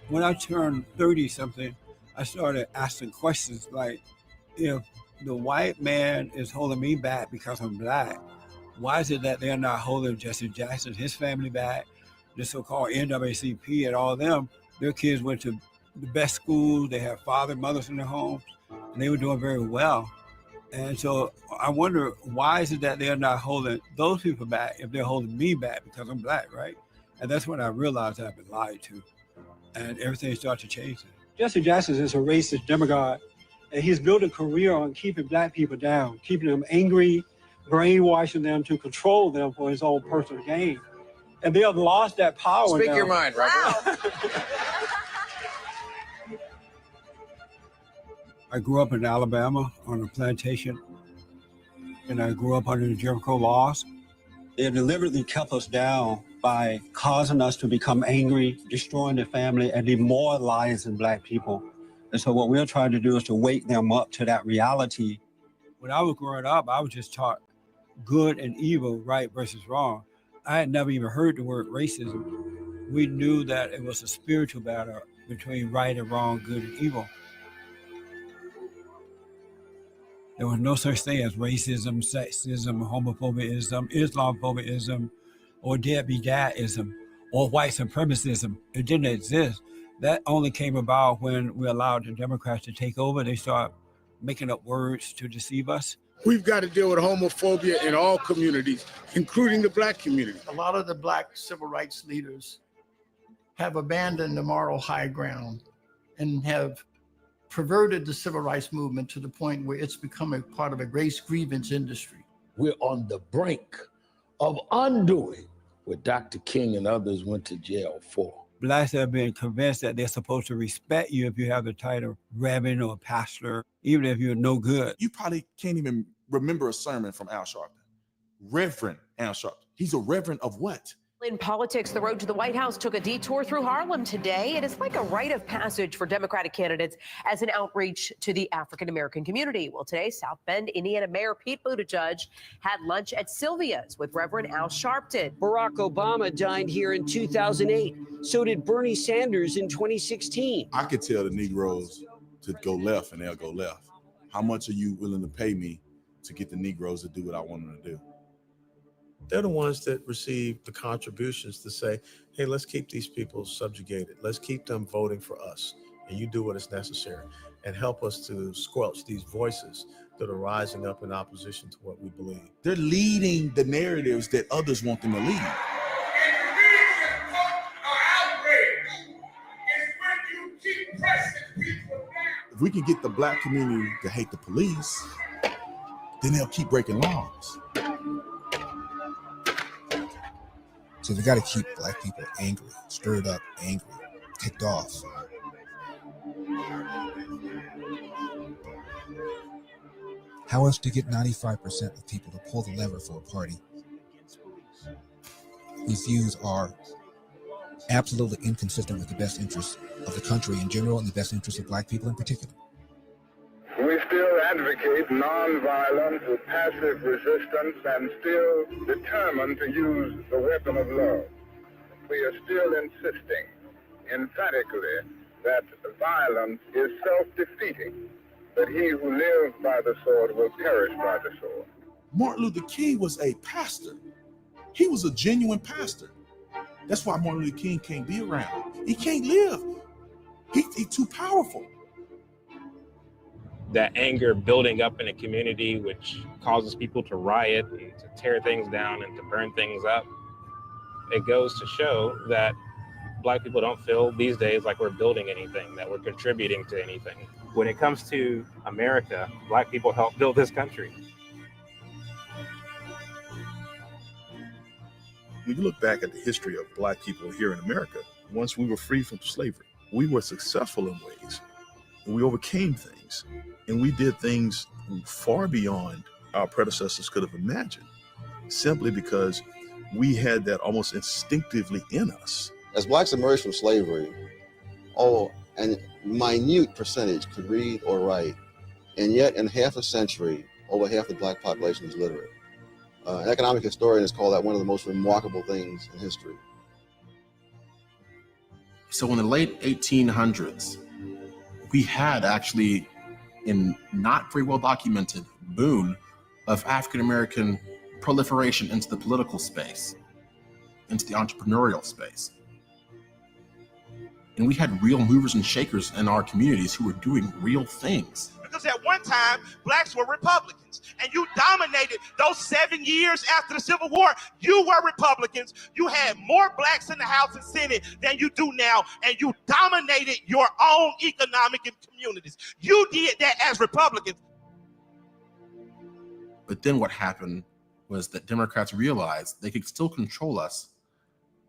When I turned 30-something, I started asking questions like, if the white man is holding me back because I'm Black, why is it that they're not holding Jesse Jackson, his family back, the so-called NAACP and all them? Their kids went to the best schools, they have fathers, mothers in their homes, and they were doing very well. And so I wonder, why is it that they're not holding those people back if they're holding me back because I'm Black, right? And that's when I realized I've been lied to. And everything started to change. Jesse Jackson is a racist demagogue, and he's built a career on keeping Black people down, keeping them angry, brainwashing them to control them for his own personal gain. And they have lost that power now. Speak your mind, Robert. I grew up in Alabama on a plantation, and I grew up under the Jim Crow laws. They have deliberately kept us down by causing us to become angry, destroying the family, and demoralizing Black people. And so what we're trying to do is to wake them up to that reality. When I was growing up, I was just taught good and evil, right versus wrong. I had never even heard the word racism. We knew that it was a spiritual battle between right and wrong, good and evil. There was no such thing as racism, sexism, homophobia-ism, Islamophobia-ism, or deadbeat dad-ism, or white supremacism. It didn't exist. That only came about when we allowed the Democrats to take over. They started making up words to deceive us. We've got to deal with homophobia in all communities, including the Black community. A lot of the Black civil rights leaders have abandoned the moral high ground and have perverted the civil rights movement to the point where it's become a part of a race grievance industry. We're on the brink of undoing what Dr. King and others went to jail for. Blacks have been convinced that they're supposed to respect you if you have the title Reverend or Pastor, even if you're no good. You probably can't even remember a sermon from Al Sharpton. Reverend Al Sharpton. He's a reverend of what? In politics, the road to the White House took a detour through Harlem today. It is like a rite of passage for Democratic candidates as an outreach to the African-American community. Well, today, South Bend, Indiana Mayor Pete Buttigieg had lunch at Sylvia's with Reverend Al Sharpton. Barack Obama dined here in 2008. So did Bernie Sanders in 2016. I could tell the Negroes to go left and they'll go left. How much are you willing to pay me to get the Negroes to do what I want them to do? They're the ones that receive the contributions to say, hey, let's keep these people subjugated. Let's keep them voting for us. And you do what is necessary and help us to squelch these voices that are rising up in opposition to what we believe. They're leading the narratives that others want them to lead. If we can get the Black community to hate the police, then they'll keep breaking laws. So they got to keep Black people angry, stirred up, angry, ticked off. How else to get 95% of people to pull the lever for a party whose views are absolutely inconsistent with the best interests of the country in general and the best interests of Black people in particular? We still advocate nonviolence with passive resistance and still determined to use the weapon of love. We are still insisting emphatically that violence is self-defeating, that he who lives by the sword will perish by the sword. Martin Luther King was a pastor. He was a genuine pastor. That's why Martin Luther King can't be around. He can't live. He's too powerful. That anger building up in a community, which causes people to riot and to tear things down and to burn things up. It goes to show that Black people don't feel these days like we're building anything, that we're contributing to anything. When it comes to America, Black people help build this country. When you look back at the history of Black people here in America, once we were free from slavery, we were successful in ways we overcame things, and we did things far beyond our predecessors could have imagined, simply because we had that almost instinctively in us. As blacks emerged from slavery, a minute percentage could read or write, and yet in half a century, over half the black population was literate. An economic historian has called that one of the most remarkable things in history. So in the late 1800s, we had actually a not very well documented boom of African-American proliferation into the political space, into the entrepreneurial space. And we had real movers and shakers in our communities who were doing real things. Because at one time, blacks were Republicans, and you dominated those 7 years after the Civil War. You were Republicans. You had more blacks in the House and Senate than you do now, and you dominated your own economic communities. You did that as Republicans. But then what happened was that Democrats realized they could still control us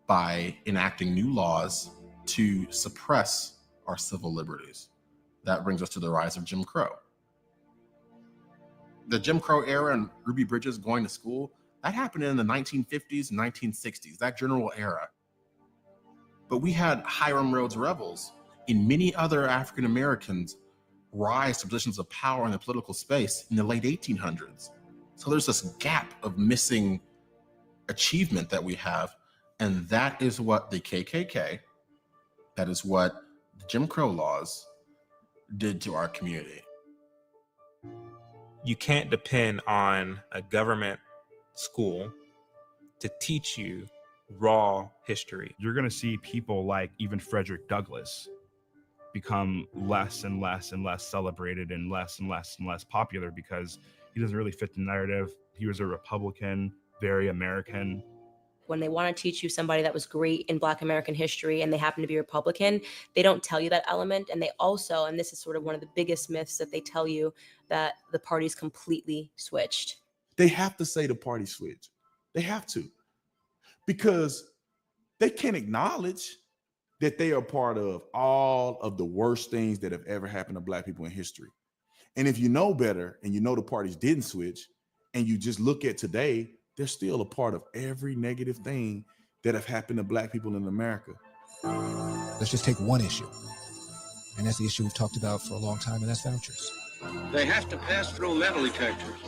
by enacting new laws to suppress our civil liberties. That brings us to the rise of Jim Crow. The Jim Crow era and Ruby Bridges going to school, that happened in the 1950s and 1960s, that general era. But we had Hiram Rhodes rebels and many other African Americans rise to positions of power in the political space in the late 1800s. So there's this gap of missing achievement that we have, and that is what the KKK, that is what the Jim Crow laws did to our community. You can't depend on a government school to teach you raw history. You're going to see people like even Frederick Douglass become less and less and less celebrated and less popular because he doesn't really fit the narrative. He was a Republican, very American. When they want to teach you somebody that was great in Black American history and they happen to be Republican, they don't tell you that element. And they also, and this is sort of one of the biggest myths that they tell you, that the party's completely switched. They have to say the party switched. They have to. Because they can't acknowledge that they are part of all of the worst things that have ever happened to Black people in history. And if you know better and you know the parties didn't switch and you just look at today, they're still a part of every negative thing that have happened to Black people in America. Let's just take one issue. And that's the issue we've talked about for a long time, and that's vouchers. They have to pass through metal detectors.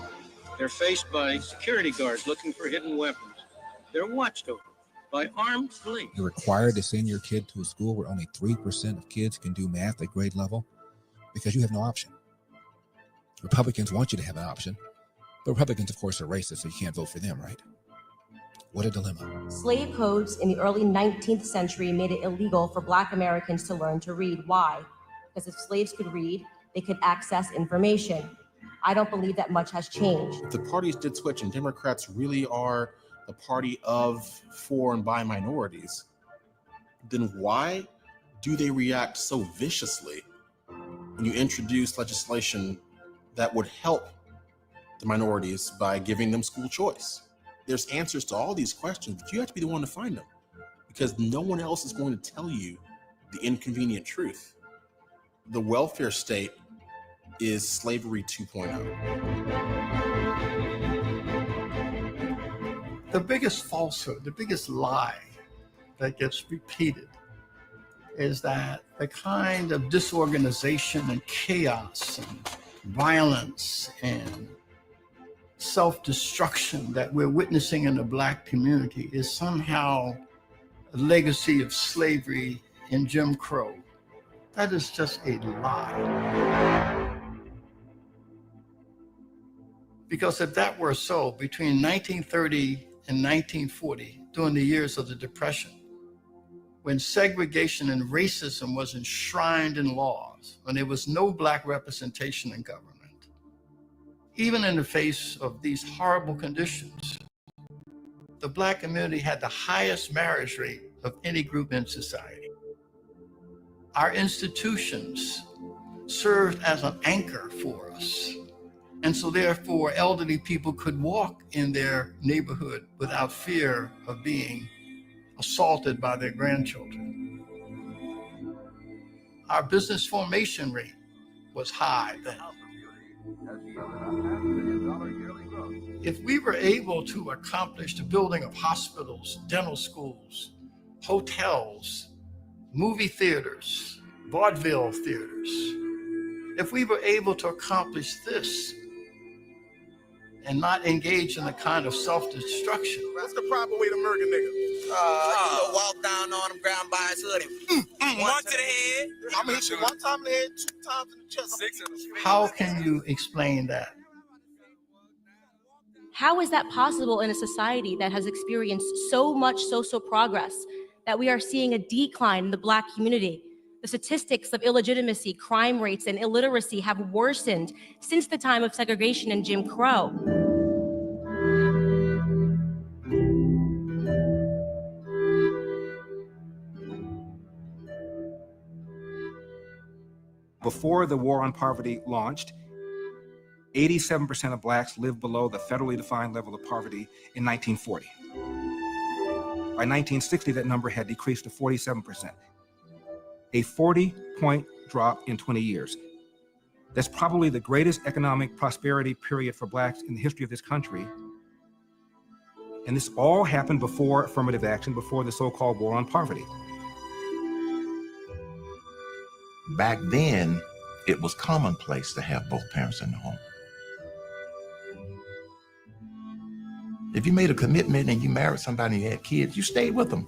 They're faced by security guards looking for hidden weapons. They're watched over by armed police. You're required to send your kid to a school where only 3% of kids can do math at grade level because you have no option. Republicans want you to have an option, but Republicans, of course, are racist, so you can't vote for them, right? What a dilemma. Slave codes in the early 19th century made it illegal for Black Americans to learn to read. Why? Because if slaves could read, they could access information. I don't believe that much has changed. If the parties did switch and Democrats really are the party of, for, and by minorities, then why do they react so viciously when you introduce legislation that would help the minorities by giving them school choice? There's answers to all these questions, but you have to be the one to find them because no one else is going to tell you the inconvenient truth. The welfare state is slavery 2.0. The biggest falsehood, the biggest lie that gets repeated is that the kind of disorganization and chaos and violence and self-destruction that we're witnessing in the Black community is somehow a legacy of slavery and Jim Crow. That is just a lie. Because if that were so, between 1930 and 1940, during the years of the Depression, when segregation and racism was enshrined in laws, when there was no Black representation in government, even in the face of these horrible conditions, the Black community had the highest marriage rate of any group in society. Our institutions served as an anchor for us. And so therefore, elderly people could walk in their neighborhood without fear of being assaulted by their grandchildren. Our business formation rate was high then. If we were able to accomplish the building of hospitals, dental schools, hotels, movie theaters, vaudeville theaters, if we were able to accomplish this and not engage in the kind of self-destruction. That's the proper way to murder niggas. Walk down on him, ground by his hood, and one to the head. I'm gonna hit you one time in the head, 2 times in the chest. 6 in the face. How can you explain that? How is that possible in a society that has experienced so much social progress that we are seeing a decline in the Black community? The statistics of illegitimacy, crime rates, and illiteracy have worsened since the time of segregation and Jim Crow. Before the War on Poverty launched, 87% of Blacks lived below the federally defined level of poverty in 1940. By 1960, that number had decreased to 47%. A 40-point drop in 20 years. That's probably the greatest economic prosperity period for Blacks in the history of this country. And this all happened before affirmative action, before the so-called War on Poverty. Back then, it was commonplace to have both parents in the home. If you made a commitment and you married somebody and you had kids, you stayed with them.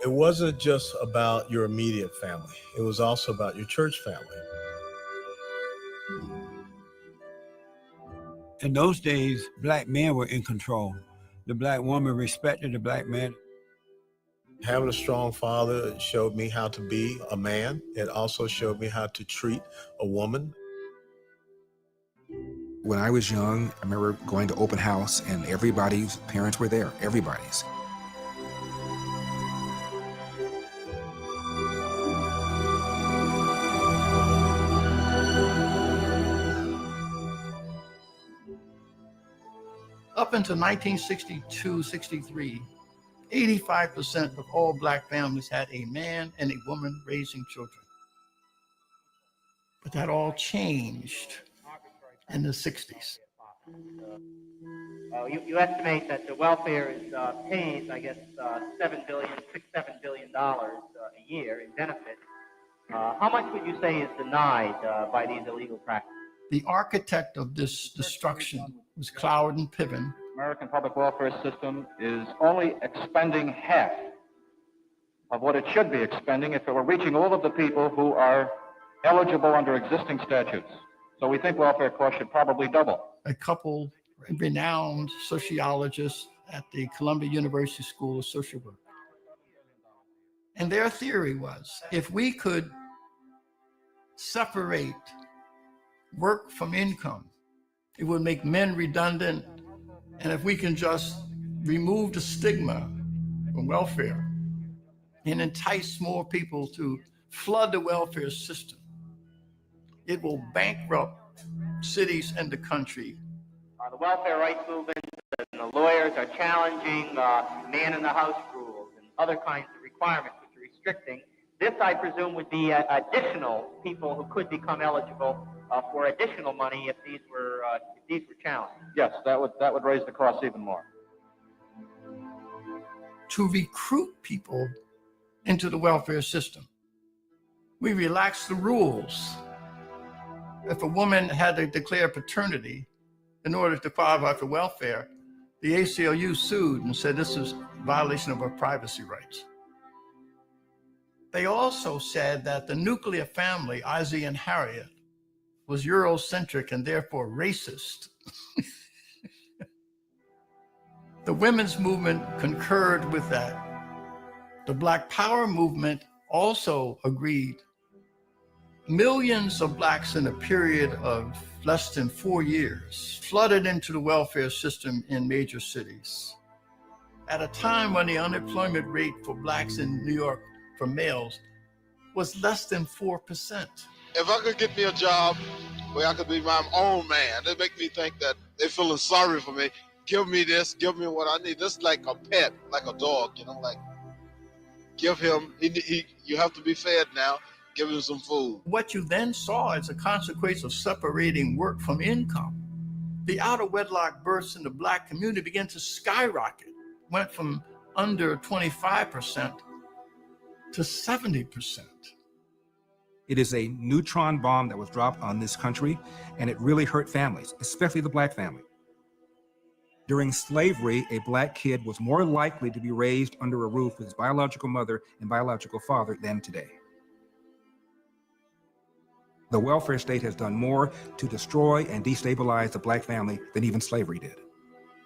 It wasn't just about your immediate family. It was also about your church family. In those days, Black men were in control. The Black woman respected the Black man. Having a strong father showed me how to be a man. It also showed me how to treat a woman. When I was young, I remember going to open house and everybody's parents were there, everybody's. Up until 1962-63, 85% of all Black families had a man and a woman raising children. But that all changed in the 60s. You estimate that the welfare pays, I guess, $6-7 billion a year in benefits. How much would you say is denied by these illegal practices? The architect of this destruction was Cloward and Piven. American public welfare system is only expending half of what it should be expending if it were reaching all of the people who are eligible under existing statutes. So we think welfare costs should probably double. A couple renowned sociologists at the Columbia University School of Social Work. And their theory was, if we could separate work from income, it would make men redundant. And if we can just remove the stigma from welfare and entice more people to flood the welfare system, it will bankrupt cities and the country. The welfare rights movement and the lawyers are challenging man-in-the-house rules and other kinds of requirements which are restricting. This, I presume, would be additional people who could become eligible for additional money if these were challenged. Yes, that would raise the cost even more. To recruit people into the welfare system, we relaxed the rules. If a woman had to declare paternity in order to qualify for welfare, the ACLU sued and said this is a violation of her privacy rights. They also said that the nuclear family, Ozzie and Harriet, was Eurocentric and therefore racist. The women's movement concurred with that. The Black Power movement also agreed. Millions of Blacks in a period of less than 4 years flooded into the welfare system in major cities. At a time when the unemployment rate for Blacks in New York for males was less than 4%. If I could get me a job where I could be my own man, they make me think that they're feeling sorry for me. Give me this, give me what I need. This is like a pet, like a dog, like give him, you have to be fed now. give him some food. What you then saw as a consequence of separating work from income, the out of wedlock births in the Black community began to skyrocket, went from under 25% to 70%. It is a neutron bomb that was dropped on this country, and it really hurt families, especially the Black family. During slavery, a Black kid was more likely to be raised under a roof with his biological mother and biological father than today. The welfare state has done more to destroy and destabilize the Black family than even slavery did.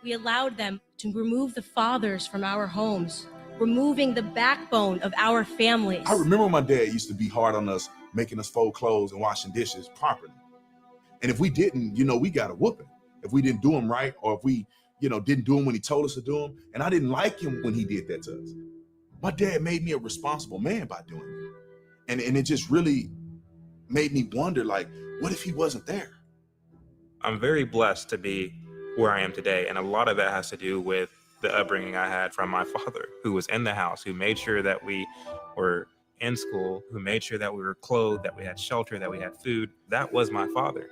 We allowed them to remove the fathers from our homes, removing the backbone of our families. I remember my dad used to be hard on us, making us fold clothes and washing dishes properly. And if we didn't, we got a whooping. If we didn't do them right, or if we, didn't do them when he told us to do them. And I didn't like him when he did that to us. My dad made me a responsible man by doing it. And it just really made me wonder, like, what if he wasn't there? I'm very blessed to be where I am today. And a lot of that has to do with the upbringing I had from my father, who was in the house, who made sure that we were in school, who made sure that we were clothed, that we had shelter, that we had food. That was my father.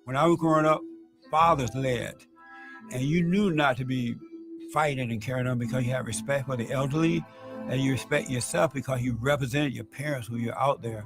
When I was growing up, fathers led, and you knew not to be fighting and carrying on because you had respect for the elderly, and you respect yourself because you represented your parents when you're out there.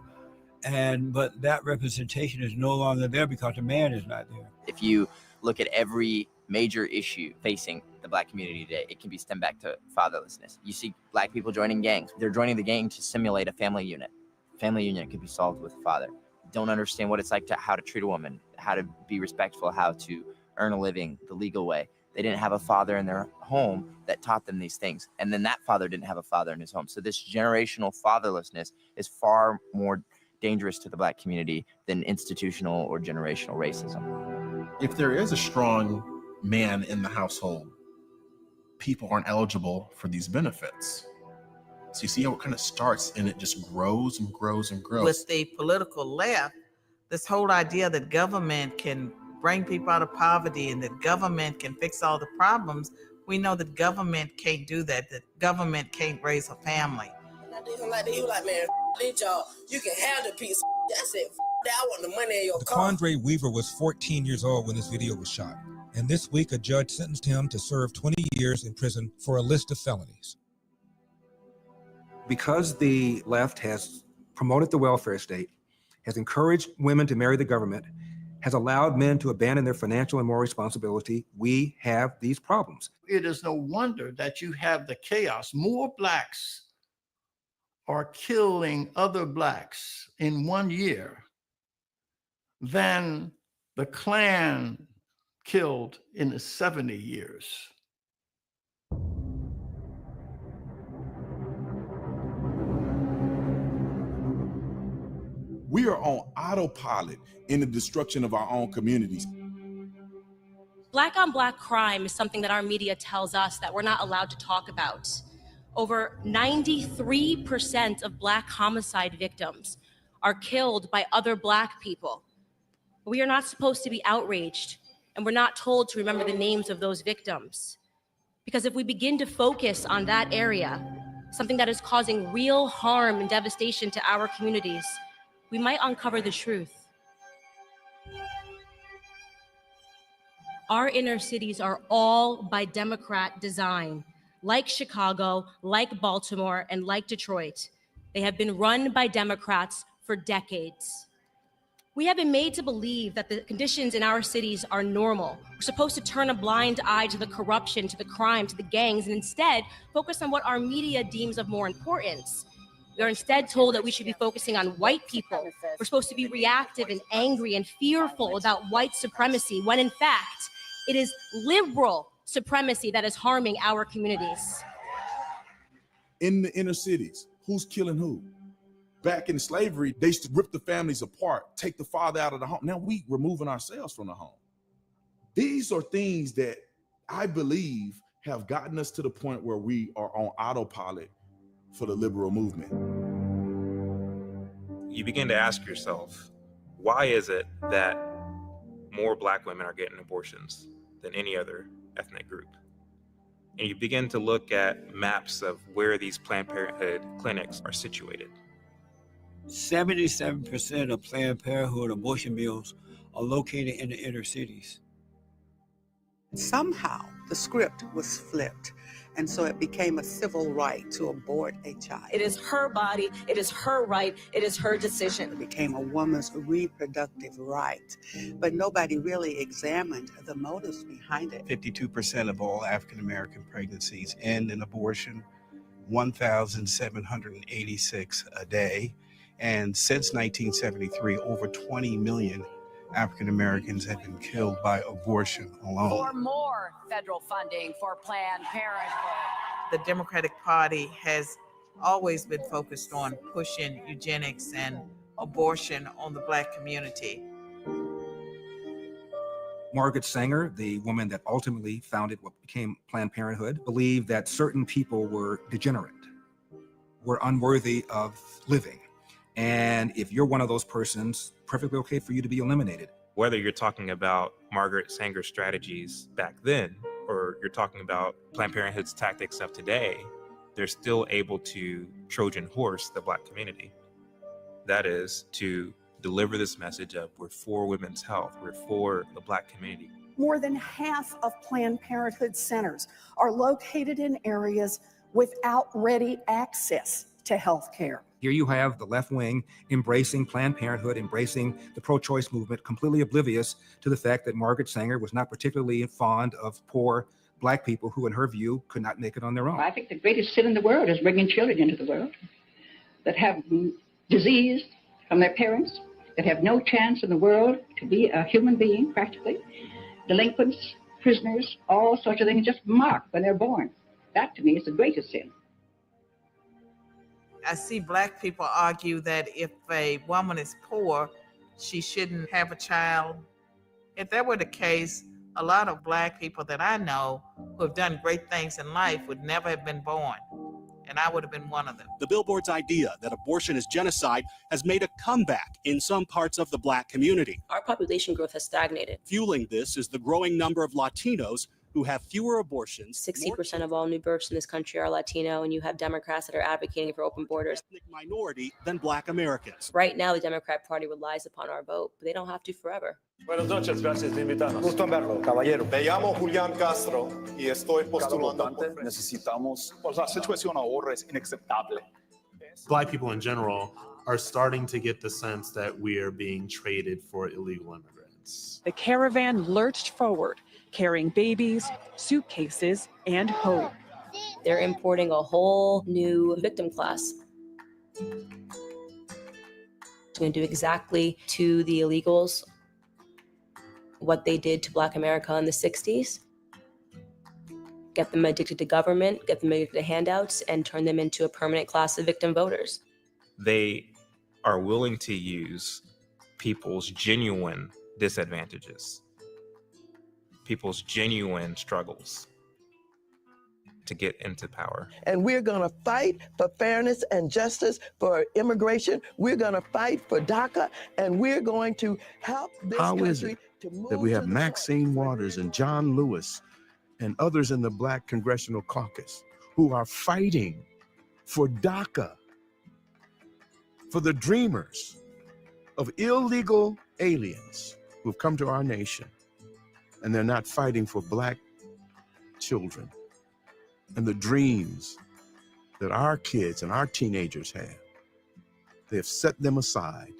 But that representation is no longer there because the man is not there. If you look at every major issue facing the Black community today, it can be stemmed back to fatherlessness. You see Black people joining gangs. They're joining the gang to simulate a family unit. Family unit could be solved with a father. Don't understand what it's like how to treat a woman, how to be respectful, how to earn a living the legal way. They didn't have a father in their home that taught them these things. And then that father didn't have a father in his home. So this generational fatherlessness is far more dangerous to the Black community than institutional or generational racism. If there is a strong man in the household, people aren't eligible for these benefits. So you see how it kind of starts and it just grows and grows and grows. With the political left, this whole idea that government can bring people out of poverty and that government can fix all the problems, we know that government can't do that government can't raise a family. I did him like that. He was like, man, this y'all, you can have the piece. I said, that, I want the money in your car. DeQuandre Weaver was 14 years old when this video was shot. And this week, a judge sentenced him to serve 20 years in prison for a list of felonies. Because the left has promoted the welfare state, has encouraged women to marry the government, has allowed men to abandon their financial and moral responsibility, we have these problems. It is no wonder that you have the chaos. More Blacks are killing other Blacks in 1 year than the Klan killed in the 70 years. We are on autopilot in the destruction of our own communities. Black on Black crime is something that our media tells us that we're not allowed to talk about. Over 93% of Black homicide victims are killed by other Black people. We are not supposed to be outraged, and we're not told to remember the names of those victims. Because if we begin to focus on that area, something that is causing real harm and devastation to our communities, we might uncover the truth. Our inner cities are all by Democrat design. Like Chicago, like Baltimore, and like Detroit, they have been run by Democrats for decades. We have been made to believe that the conditions in our cities are normal. We're supposed to turn a blind eye to the corruption, to the crime, to the gangs, and instead focus on what our media deems of more importance. We are instead told that we should be focusing on white people. We're supposed to be reactive and angry and fearful about white supremacy, when in fact, it is liberal supremacy that is harming our communities. In the inner cities, who's killing who? Back in slavery, they used to rip the families apart, take the father out of the home. Now we removing ourselves from the home. These are things that I believe have gotten us to the point where we are on autopilot for the liberal movement. You begin to ask yourself, why is it that more Black women are getting abortions than any other ethnic group? And you begin to look at maps of where these Planned Parenthood clinics are situated. 77% of Planned Parenthood abortion mills are located in the inner cities. Somehow the script was flipped, and so it became a civil right to abort a child. It is her body, it is her right, it is her decision. It became a woman's reproductive right, but nobody really examined the motives behind it. 52% of all African American pregnancies end in abortion, 1,786 a day. And since 1973, over 20 million African Americans have been killed by abortion alone. For more federal funding for Planned Parenthood. The Democratic Party has always been focused on pushing eugenics and abortion on the Black community. Margaret Sanger, the woman that ultimately founded what became Planned Parenthood, believed that certain people were degenerate, were unworthy of living. And if you're one of those persons, perfectly okay for you to be eliminated. Whether you're talking about Margaret Sanger's strategies back then, or you're talking about Planned Parenthood's tactics of today, they're still able to Trojan horse the Black community. That is to deliver this message of we're for women's health, we're for the Black community. More than half of Planned Parenthood centers are located in areas without ready access to health care. Here you have the left wing embracing Planned Parenthood, embracing the pro-choice movement, completely oblivious to the fact that Margaret Sanger was not particularly fond of poor Black people who, in her view, could not make it on their own. I think the greatest sin in the world is bringing children into the world that have disease from their parents, that have no chance in the world to be a human being, practically. Delinquents, prisoners, all sorts of things just marked when they're born. That, to me, is the greatest sin. I see Black people argue that if a woman is poor, she shouldn't have a child. If that were the case, a lot of Black people that I know who have done great things in life would never have been born, and I would have been one of them. The billboard's idea that abortion is genocide has made a comeback in some parts of the Black community. Our population growth has stagnated. Fueling this is the growing number of Latinos who have fewer abortions. 60% of all new births in this country are Latino, and you have Democrats that are advocating for open borders. Ethnic minority than Black Americans. Right now, the Democrat Party relies upon our vote, but they don't have to forever. Buenas noches, gracias de invitarnos. Gusto en verlo, caballero. Me llamo Julián Castro y estoy postulando. Necesitamos. La situación ahora es inaceptable. Black people in general are starting to get the sense that we are being traded for illegal immigrants. The caravan lurched forward, carrying babies, suitcases, and hope. They're importing a whole new victim class. It's going to do exactly to the illegals what they did to Black America in the 60s. Get them addicted to government, get them addicted to handouts, and turn them into a permanent class of victim voters. They are willing to use people's genuine disadvantages, people's genuine struggles to get into power. And we're going to fight for fairness and justice for immigration. We're going to fight for DACA, and we're going to help this country to move that we have to the Maxine Waters and John Lewis and others in the Black Congressional Caucus who are fighting for DACA, for the dreamers of illegal aliens who've come to our nation, and they're not fighting for Black children and the dreams that our kids and our teenagers have. They have set them aside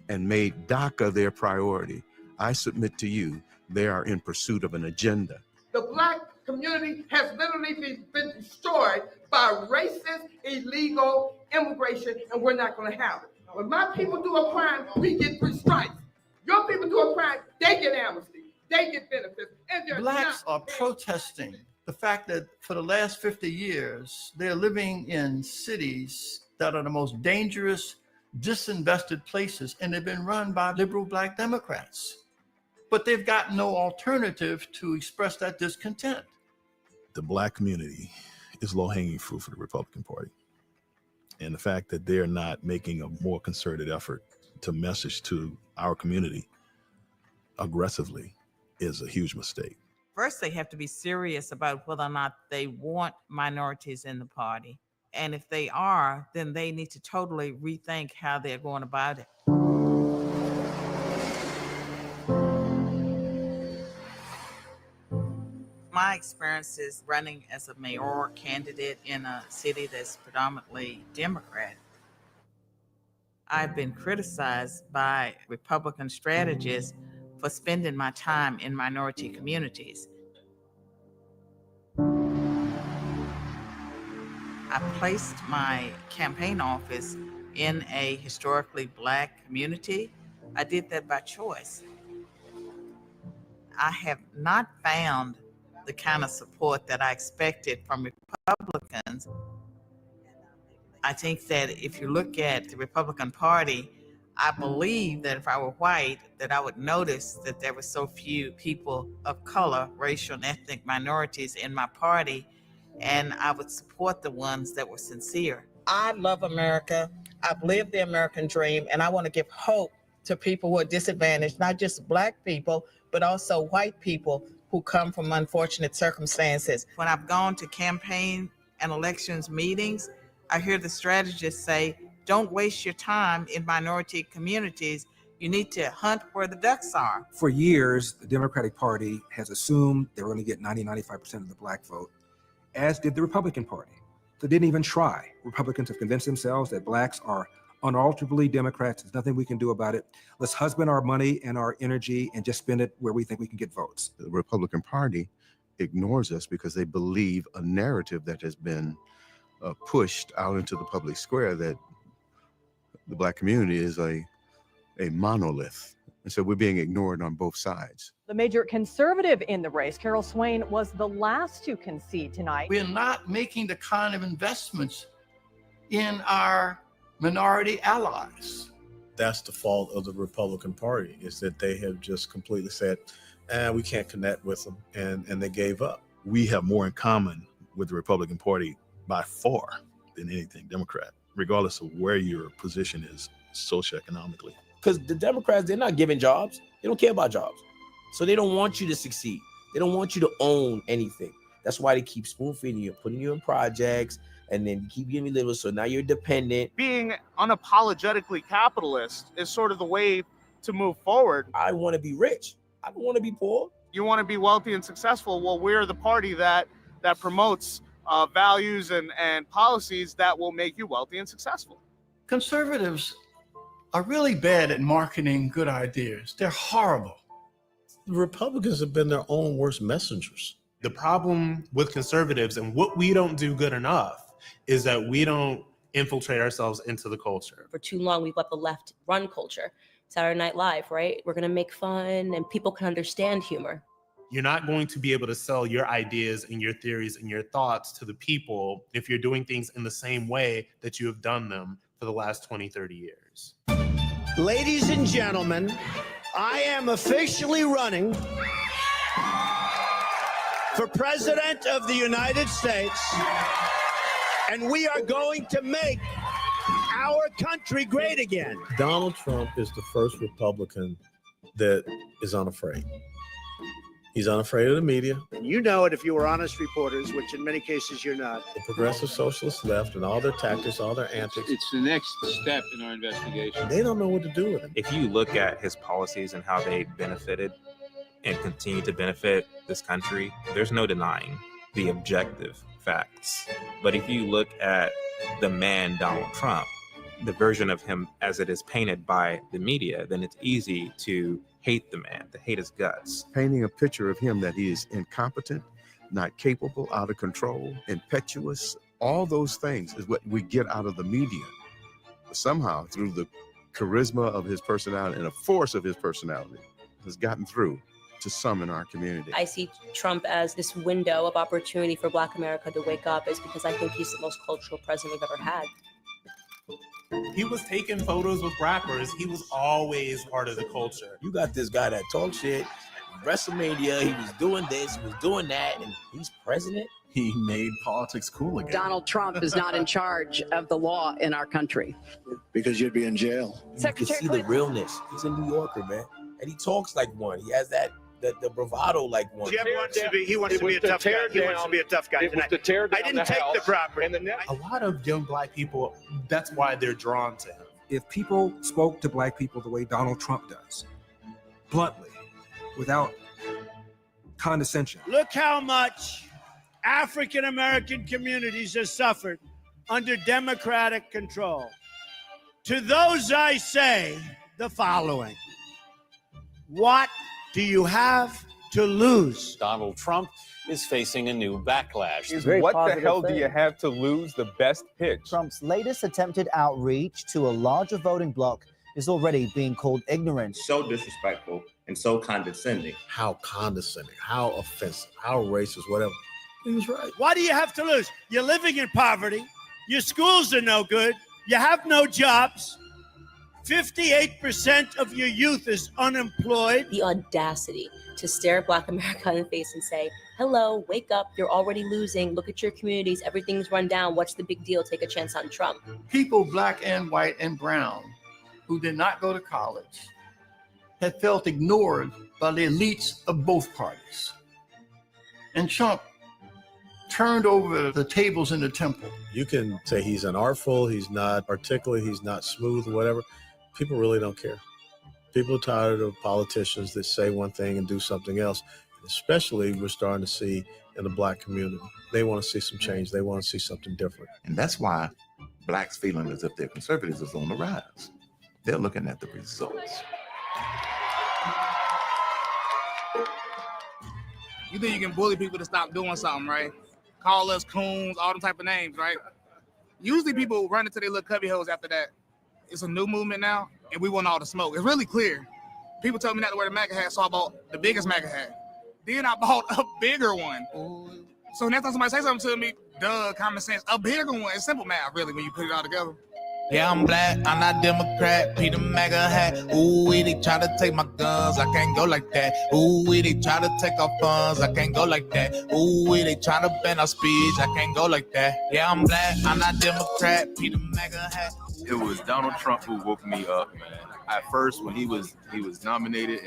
and made DACA their priority. I submit to you, they are in pursuit of an agenda. The Black community has literally been destroyed by racist, illegal immigration, and we're not going to have it. When my people do a crime, we get 3 strikes. Your people do a crime, they get amnesty, they get benefits, and they're Blacks not are protesting the fact that for the last 50 years, they're living in cities that are the most dangerous, disinvested places, and they've been run by liberal Black Democrats. But they've got no alternative to express that discontent. The Black community is low-hanging fruit for the Republican Party. And the fact that they're not making a more concerted effort to message to our community aggressively is a huge mistake. First, they have to be serious about whether or not they want minorities in the party. And if they are, then they need to totally rethink how they're going about it. My experiences running as a mayoral candidate in a city that's predominantly Democrat, I've been criticized by Republican strategists for spending my time in minority communities. I placed my campaign office in a historically Black community. I did that by choice. I have not found the kind of support that I expected from Republicans. I think that if you look at the Republican Party, I believe that if I were white, that I would notice that there were so few people of color, racial and ethnic minorities in my party, and I would support the ones that were sincere. I love America. I've lived the American dream, and I want to give hope to people who are disadvantaged, not just Black people, but also white people who come from unfortunate circumstances. When I've gone to campaign and elections meetings, I hear the strategists say, don't waste your time in minority communities. You need to hunt where the ducks are. For years, the Democratic Party has assumed they were going to get 95% of the Black vote, as did the Republican Party. They didn't even try. Republicans have convinced themselves that Blacks are unalterably Democrats. There's nothing we can do about it. Let's husband our money and our energy and just spend it where we think we can get votes. The Republican Party ignores us because they believe a narrative that has been pushed out into the public square that the Black community is a monolith. And so we're being ignored on both sides. The major conservative in the race, Carol Swain, was the last to concede tonight. We're not making the kind of investments in our minority allies. That's the fault of the Republican Party, is that they have just completely said, we can't connect with them, and they gave up. We have more in common with the Republican Party by far than anything Democrat, regardless of where your position is socioeconomically. Because the Democrats, they're not giving jobs. They don't care about jobs. So they don't want you to succeed. They don't want you to own anything. That's why they keep spoon feeding you, putting you in projects, and then keep giving you little, so now you're dependent. Being unapologetically capitalist is sort of the way to move forward. I want to be rich. I don't want to be poor. You want to be wealthy and successful. Well, we're the party that promotes values and policies that will make you wealthy and successful. Conservatives are really bad at marketing good ideas. They're horrible. The Republicans have been their own worst messengers. The problem with conservatives and what we don't do good enough is that we don't infiltrate ourselves into the culture. For too long, we've let the left run culture. Saturday Night Live, right? We're going to make fun and people can understand humor. You're not going to be able to sell your ideas and your theories and your thoughts to the people if you're doing things in the same way that you have done them for the last 20, 30 years. Ladies and gentlemen, I am officially running for President of the United States, and we are going to make our country great again. Donald Trump is the first Republican that is unafraid. He's unafraid of the media. And you know it if you were honest reporters, which in many cases you're not. The progressive socialist left and all their tactics, all their antics. It's the next step in our investigation. They don't know what to do with it. If you look at his policies and how they benefited and continue to benefit this country, there's no denying the objective facts. But if you look at the man, Donald Trump, the version of him as it is painted by the media, then it's easy to hate the man, to hate his guts. Painting a picture of him that he is incompetent, not capable, out of control, impetuous, all those things is what we get out of the media. But somehow, through the charisma of his personality and the force of his personality, has gotten through to some in our community. I see Trump as this window of opportunity for Black America to wake up, is because I think he's the most cultural president we've ever had. He was taking photos with rappers. He was always part of the culture. You got this guy that talks shit, WrestleMania, he was doing this, he was doing that, and he's president? He made politics cool again. Donald Trump is not in charge of the law in our country. Because you'd be in jail. You can see the realness. He's a New Yorker, man. And he talks like one. He has that the bravado like one. Jim wants to be. He wants to be a tough guy. He wants to be a tough guy tonight. I didn't take the property. A lot of young black people, that's why they're drawn to him. If people spoke to black people the way Donald Trump does, bluntly, without condescension. Look how much African American communities have suffered under Democratic control. To those I say the following: what do you have to lose? Donald Trump is facing a new backlash. What the hell do you have to lose? The best pitch. Trump's latest attempted outreach to a larger voting bloc is already being called ignorant. So disrespectful and so condescending. How condescending, how offensive, how racist, whatever. He was right. What do you have to lose? You're living in poverty. Your schools are no good. You have no jobs. 58% of your youth is unemployed. The audacity to stare Black America in the face and say, hello, wake up, you're already losing. Look at your communities, everything's run down. What's the big deal? Take a chance on Trump. People, black and white and brown, who did not go to college, had felt ignored by the elites of both parties. And Trump turned over the tables in the temple. You can say he's unartful, he's not articulate, he's not smooth, whatever. People really don't care. People are tired of politicians that say one thing and do something else. Especially we're starting to see in the black community. They want to see some change. They want to see something different. And that's why blacks feeling as if their conservatives is on the rise. They're looking at the results. You think you can bully people to stop doing something, right? Call us coons, all them type of names, right? Usually people run into their little cubby holes after that. It's a new movement now, and we want all the smoke. It's really clear. People tell me not to wear the MAGA hat, so I bought the biggest MAGA hat. Then I bought a bigger one. So next time somebody say something to me, duh, common sense, a bigger one. It's simple math, really, when you put it all together. Yeah, I'm black, I'm not Democrat, Peter MAGA hat. Ooh, they try to take my guns, I can't go like that. Ooh, they try to take our funds, I can't go like that. Ooh, they try to ban our speech, I can't go like that. Yeah, I'm black, I'm not Democrat, Peter MAGA hat. It was Donald Trump who woke me up, man. At first, when he was nominated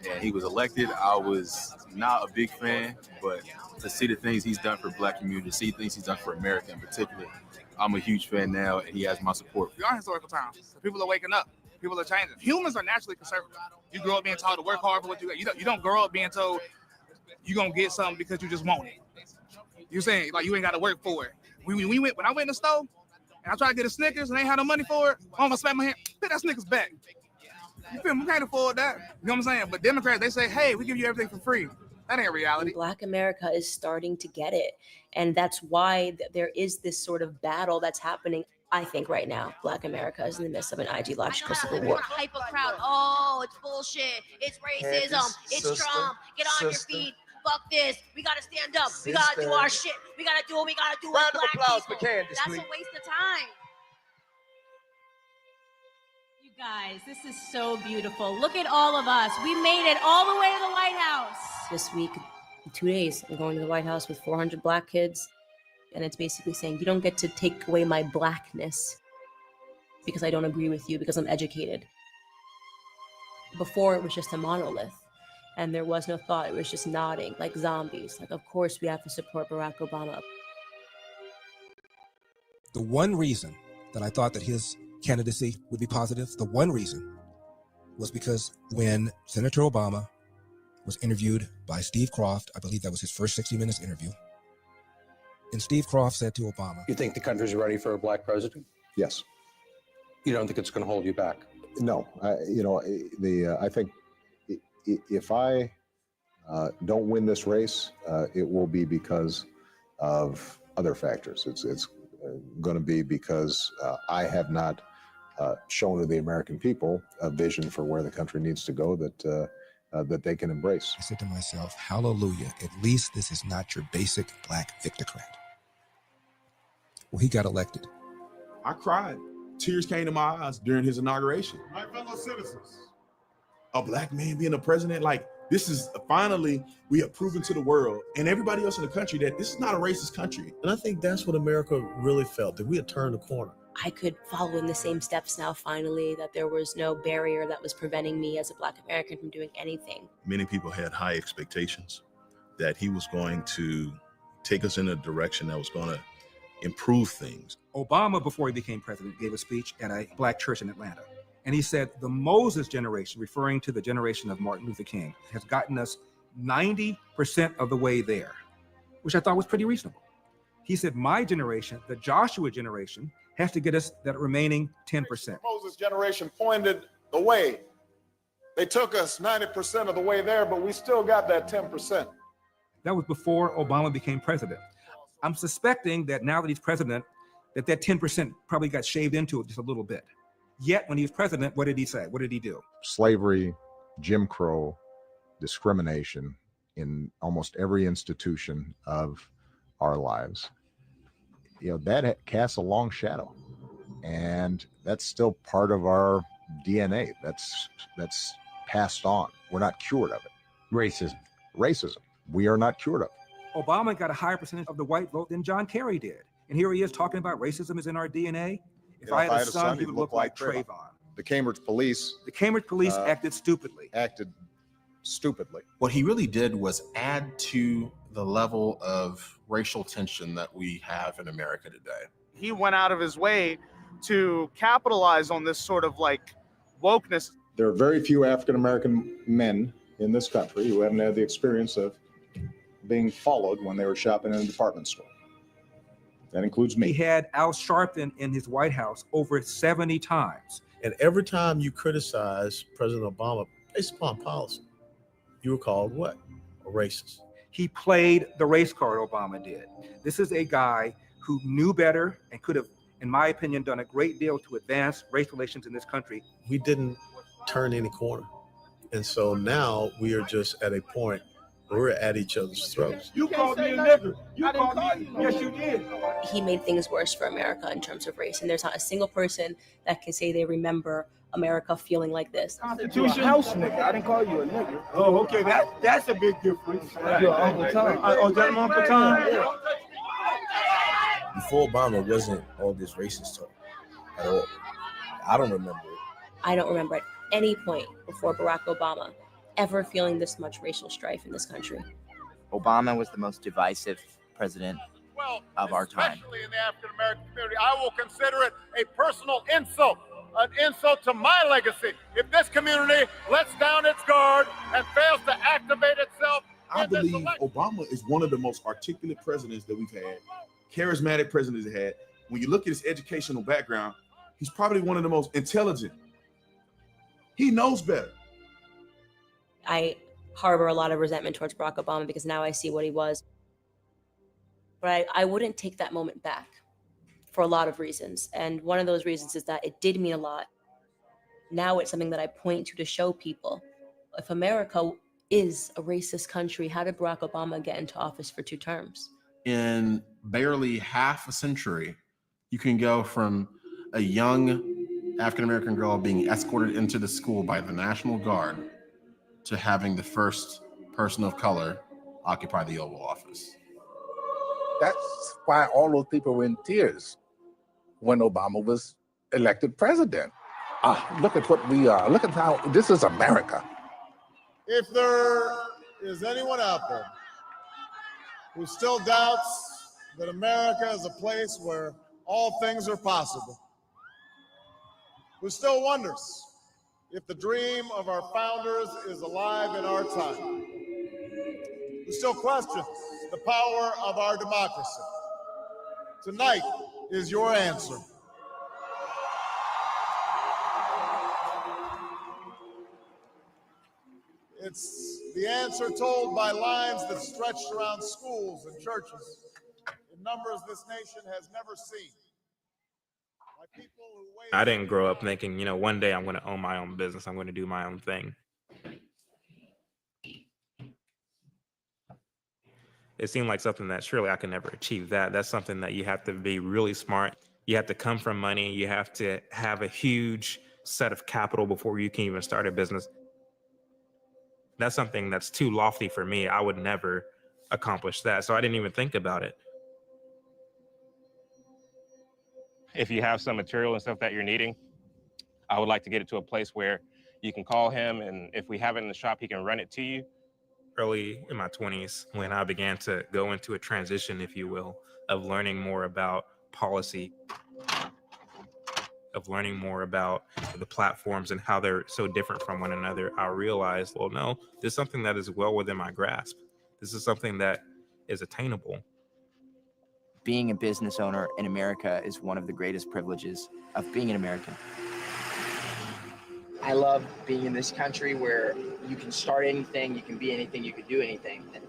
and he was elected, I was not a big fan, but to see the things he's done for black community, to see things he's done for America in particular, I'm a huge fan now, and he has my support. We are in historical times. People are waking up. People are changing. Humans are naturally conservative. You grow up being told to work hard for what you got. You don't grow up being told you're going to get something because you just want it. You're saying, like, you ain't got to work for it. When I went in the store, and I tried to get a Snickers and they ain't had no money for it, I'm gonna smack my hand, put that Snickers back. You feel me? We can't afford that. You know what I'm saying? But Democrats, they say, hey, we give you everything for free. That ain't reality. Black America is starting to get it. And that's why there is this sort of battle that's happening, I think, right now. Black America is in the midst of an ideological civil war. Hype a crowd. Oh, it's bullshit. It's racism. It's Trump. Get on your feet. Fuck this. We gotta stand up. We gotta do our shit. We gotta do what we gotta do with black people. That's a waste of time. You guys, this is so beautiful. Look at all of us. We made it all the way to the White House. This week, in 2 days, I'm going to the White House with 400 black kids. And it's basically saying, you don't get to take away my blackness because I don't agree with you, because I'm educated. Before, it was just a monolith. And there was no thought. It was just nodding like zombies. Like, of course, we have to support Barack Obama. The one reason that I thought that his candidacy would be positive, the one reason was because when Senator Obama was interviewed by Steve Kroft, I believe that was his first 60 Minutes interview, and Steve Kroft said to Obama, "You think the country's ready for a black president?" Yes. You don't think it's going to hold you back? No. I think if I don't win this race, it will be because of other factors. It's going to be because I have not shown to the American people a vision for where the country needs to go that they can embrace. I said to myself, hallelujah, at least this is not your basic black victocrat. Well, he got elected. I cried. Tears came to my eyes during his inauguration. My fellow citizens, A black man being a president, like, this is finally, we have proven to the world and everybody else in the country that this is not a racist country. And I think that's what America really felt, that we had turned the corner. I could follow in the same steps now, finally, that there was no barrier that was preventing me as a Black American from doing anything. Many people had high expectations that he was going to take us in a direction that was going to improve things. Obama, before he became president, gave a speech at a Black church in Atlanta. And he said, the Moses generation, referring to the generation of Martin Luther King, has gotten us 90% of the way there, which I thought was pretty reasonable. He said, my generation, the Joshua generation, has to get us that remaining 10%. Moses generation pointed the way. They took us 90% of the way there, but we still got that 10%. That was before Obama became president. I'm suspecting that now that he's president, that 10% probably got shaved into it just a little bit. Yet when he was president, what did he say? What did he do? Slavery, Jim Crow, discrimination in almost every institution of our lives. That casts a long shadow, and that's still part of our DNA. That's passed on. We're not cured of it. Racism. We are not cured of it. Obama got a higher percentage of the white vote than John Kerry did. And here he is talking about racism is in our DNA. If I had a son, he would look like Trayvon. The Cambridge police acted stupidly. What he really did was add to the level of racial tension that we have in America today. He went out of his way to capitalize on this sort of like wokeness. There are very few African-American men in this country who haven't had the experience of being followed when they were shopping in a department store. That includes me. He had Al Sharpton in his White House over 70 times. And every time you criticize President Obama based upon policy, you were called what? A racist. He played the race card, Obama did. This is a guy who knew better and could have, in my opinion, done a great deal to advance race relations in this country. We didn't turn any corner. And so now we are just at a point where we're at each other's throats. You called me a nigger. You called me. Yes, you did. He made things worse for America in terms of race, and there's not a single person that can say they remember America feeling like this. Constitution house nigga. I didn't call you a nigger. Oh, okay. That's a big difference. Your Uncle Tom. Oh, is that my Uncle Tom? Yeah. Before Obama, wasn't all this racist talk at all. I don't remember it. I don't remember at any point before Barack Obama ever feeling this much racial strife in this country. Obama was the most divisive president of our time. Especially in the African-American community, I will consider it a personal insult, an insult to my legacy. If this community lets down its guard and fails to activate itself, I believe Obama is one of the most articulate presidents that we've had, charismatic presidents we've had. When you look at his educational background, he's probably one of the most intelligent. He knows better. I harbor a lot of resentment towards Barack Obama because now I see what he was. But I wouldn't take that moment back for a lot of reasons. And one of those reasons is that it did mean a lot. Now it's something that I point to show people. If America is a racist country, how did Barack Obama get into office for 2 terms? In barely half a century, you can go from a young African-American girl being escorted into the school by the National Guard to having the first person of color occupy the Oval Office. That's why all those people were in tears when Obama was elected president. Look at what we are. Look at how this is America. if there is anyone out there who still doubts that America is a place where all things are possible, who still wonders if the dream of our founders is alive in our time, who still questions the power of our democracy, tonight is your answer. It's the answer told by lines that stretched around schools and churches in numbers this nation has never seen. By people who wait. I didn't grow up thinking, you know, one day I'm going to own my own business. I'm going to do my own thing. It seemed like something that surely I could never achieve that. That's something that you have to be really smart. You have to come from money. You have to have a huge set of capital before you can even start a business. That's something that's too lofty for me. I would never accomplish that. So I didn't even think about it. if you have some material and stuff that you're needing, I would like to get it to a place where you can call him, and if we have it in the shop, he can run it to you. Early in my 20s, when I began to go into a transition, if you will, of learning more about policy, of learning more about the platforms and how they're so different from one another, I realized, well, no, this is something that is well within my grasp. This is something that is attainable. Being a business owner in America is one of the greatest privileges of being an American. I love being in this country where you can start anything, you can be anything, you can do anything. And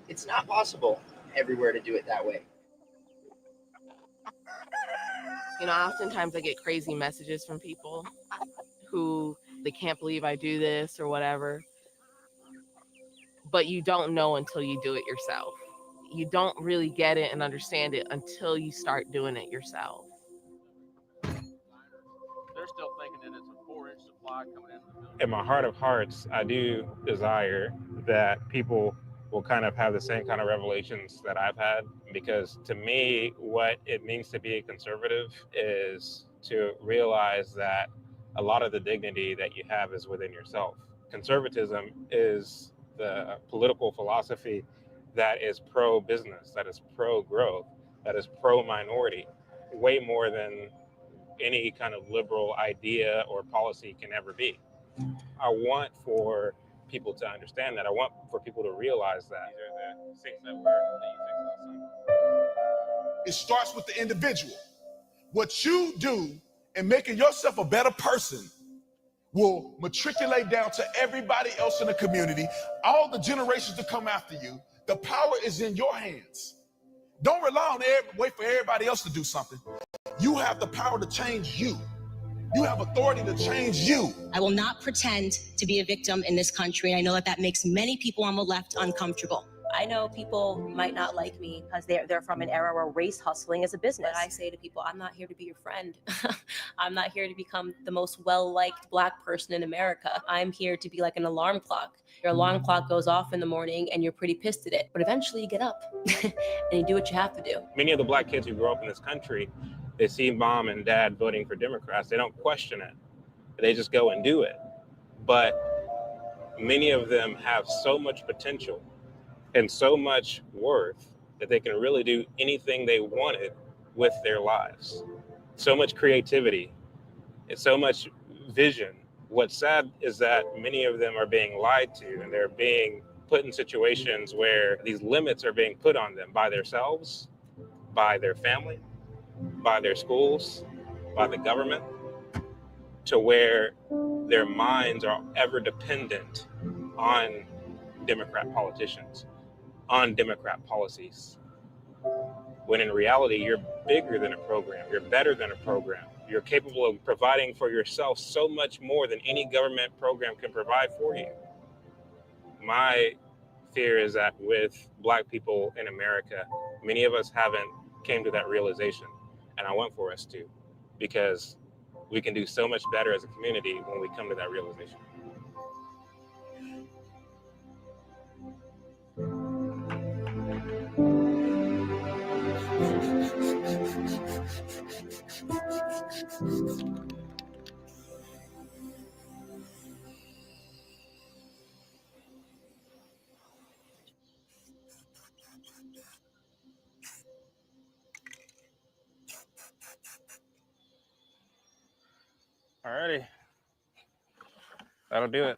it's not possible everywhere to do it that way. You know, oftentimes I get crazy messages from people who they can't believe I do this or whatever. But you don't know until you do it yourself. You don't really get it and understand it until you start doing it yourself. They're still thinking that it's a 4-inch supply coming into the building. In my heart of hearts, I do desire that people will kind of have the same kind of revelations that I've had, because to me, what it means to be a conservative is to realize that a lot of the dignity that you have is within yourself. Conservatism is the political philosophy that is pro-business, that is pro-growth, that is pro-minority, way more than any kind of liberal idea or policy can ever be. I want for people to understand that. I want for people to realize that. These are the things that you It starts with the individual. What you do in making yourself a better person will matriculate down to everybody else in the community, all the generations to come after you. The power is in your hands. Don't rely on wait for everybody else to do something. You have the power to change you. You have authority to change you. I will not pretend to be a victim in this country. And I know that that makes many people on the left uncomfortable. I know people might not like me because they're from an era where race hustling is a business. But I say to people, I'm not here to be your friend. I'm not here to become the most well-liked Black person in America. I'm here to be like an alarm clock. Your alarm clock goes off in the morning and you're pretty pissed at it. But eventually you get up and you do what you have to do. Many of the Black kids who grow up in this country, they see mom and dad voting for Democrats. They don't question it. They just go and do it. But many of them have so much potential and so much worth that they can really do anything they wanted with their lives. So much creativity and so much vision. What's sad is that many of them are being lied to, and they're being put in situations where these limits are being put on them by themselves, by their family, by their schools, by the government, to where their minds are ever dependent on Democrat politicians, on Democrat policies. When in reality, you're bigger than a program, you're better than a program. You're capable of providing for yourself so much more than any government program can provide for you. My fear is that with Black people in America, many of us haven't came to that realization. And I want for us to, because we can do so much better as a community when we come to that realization. Alrighty, that'll do it.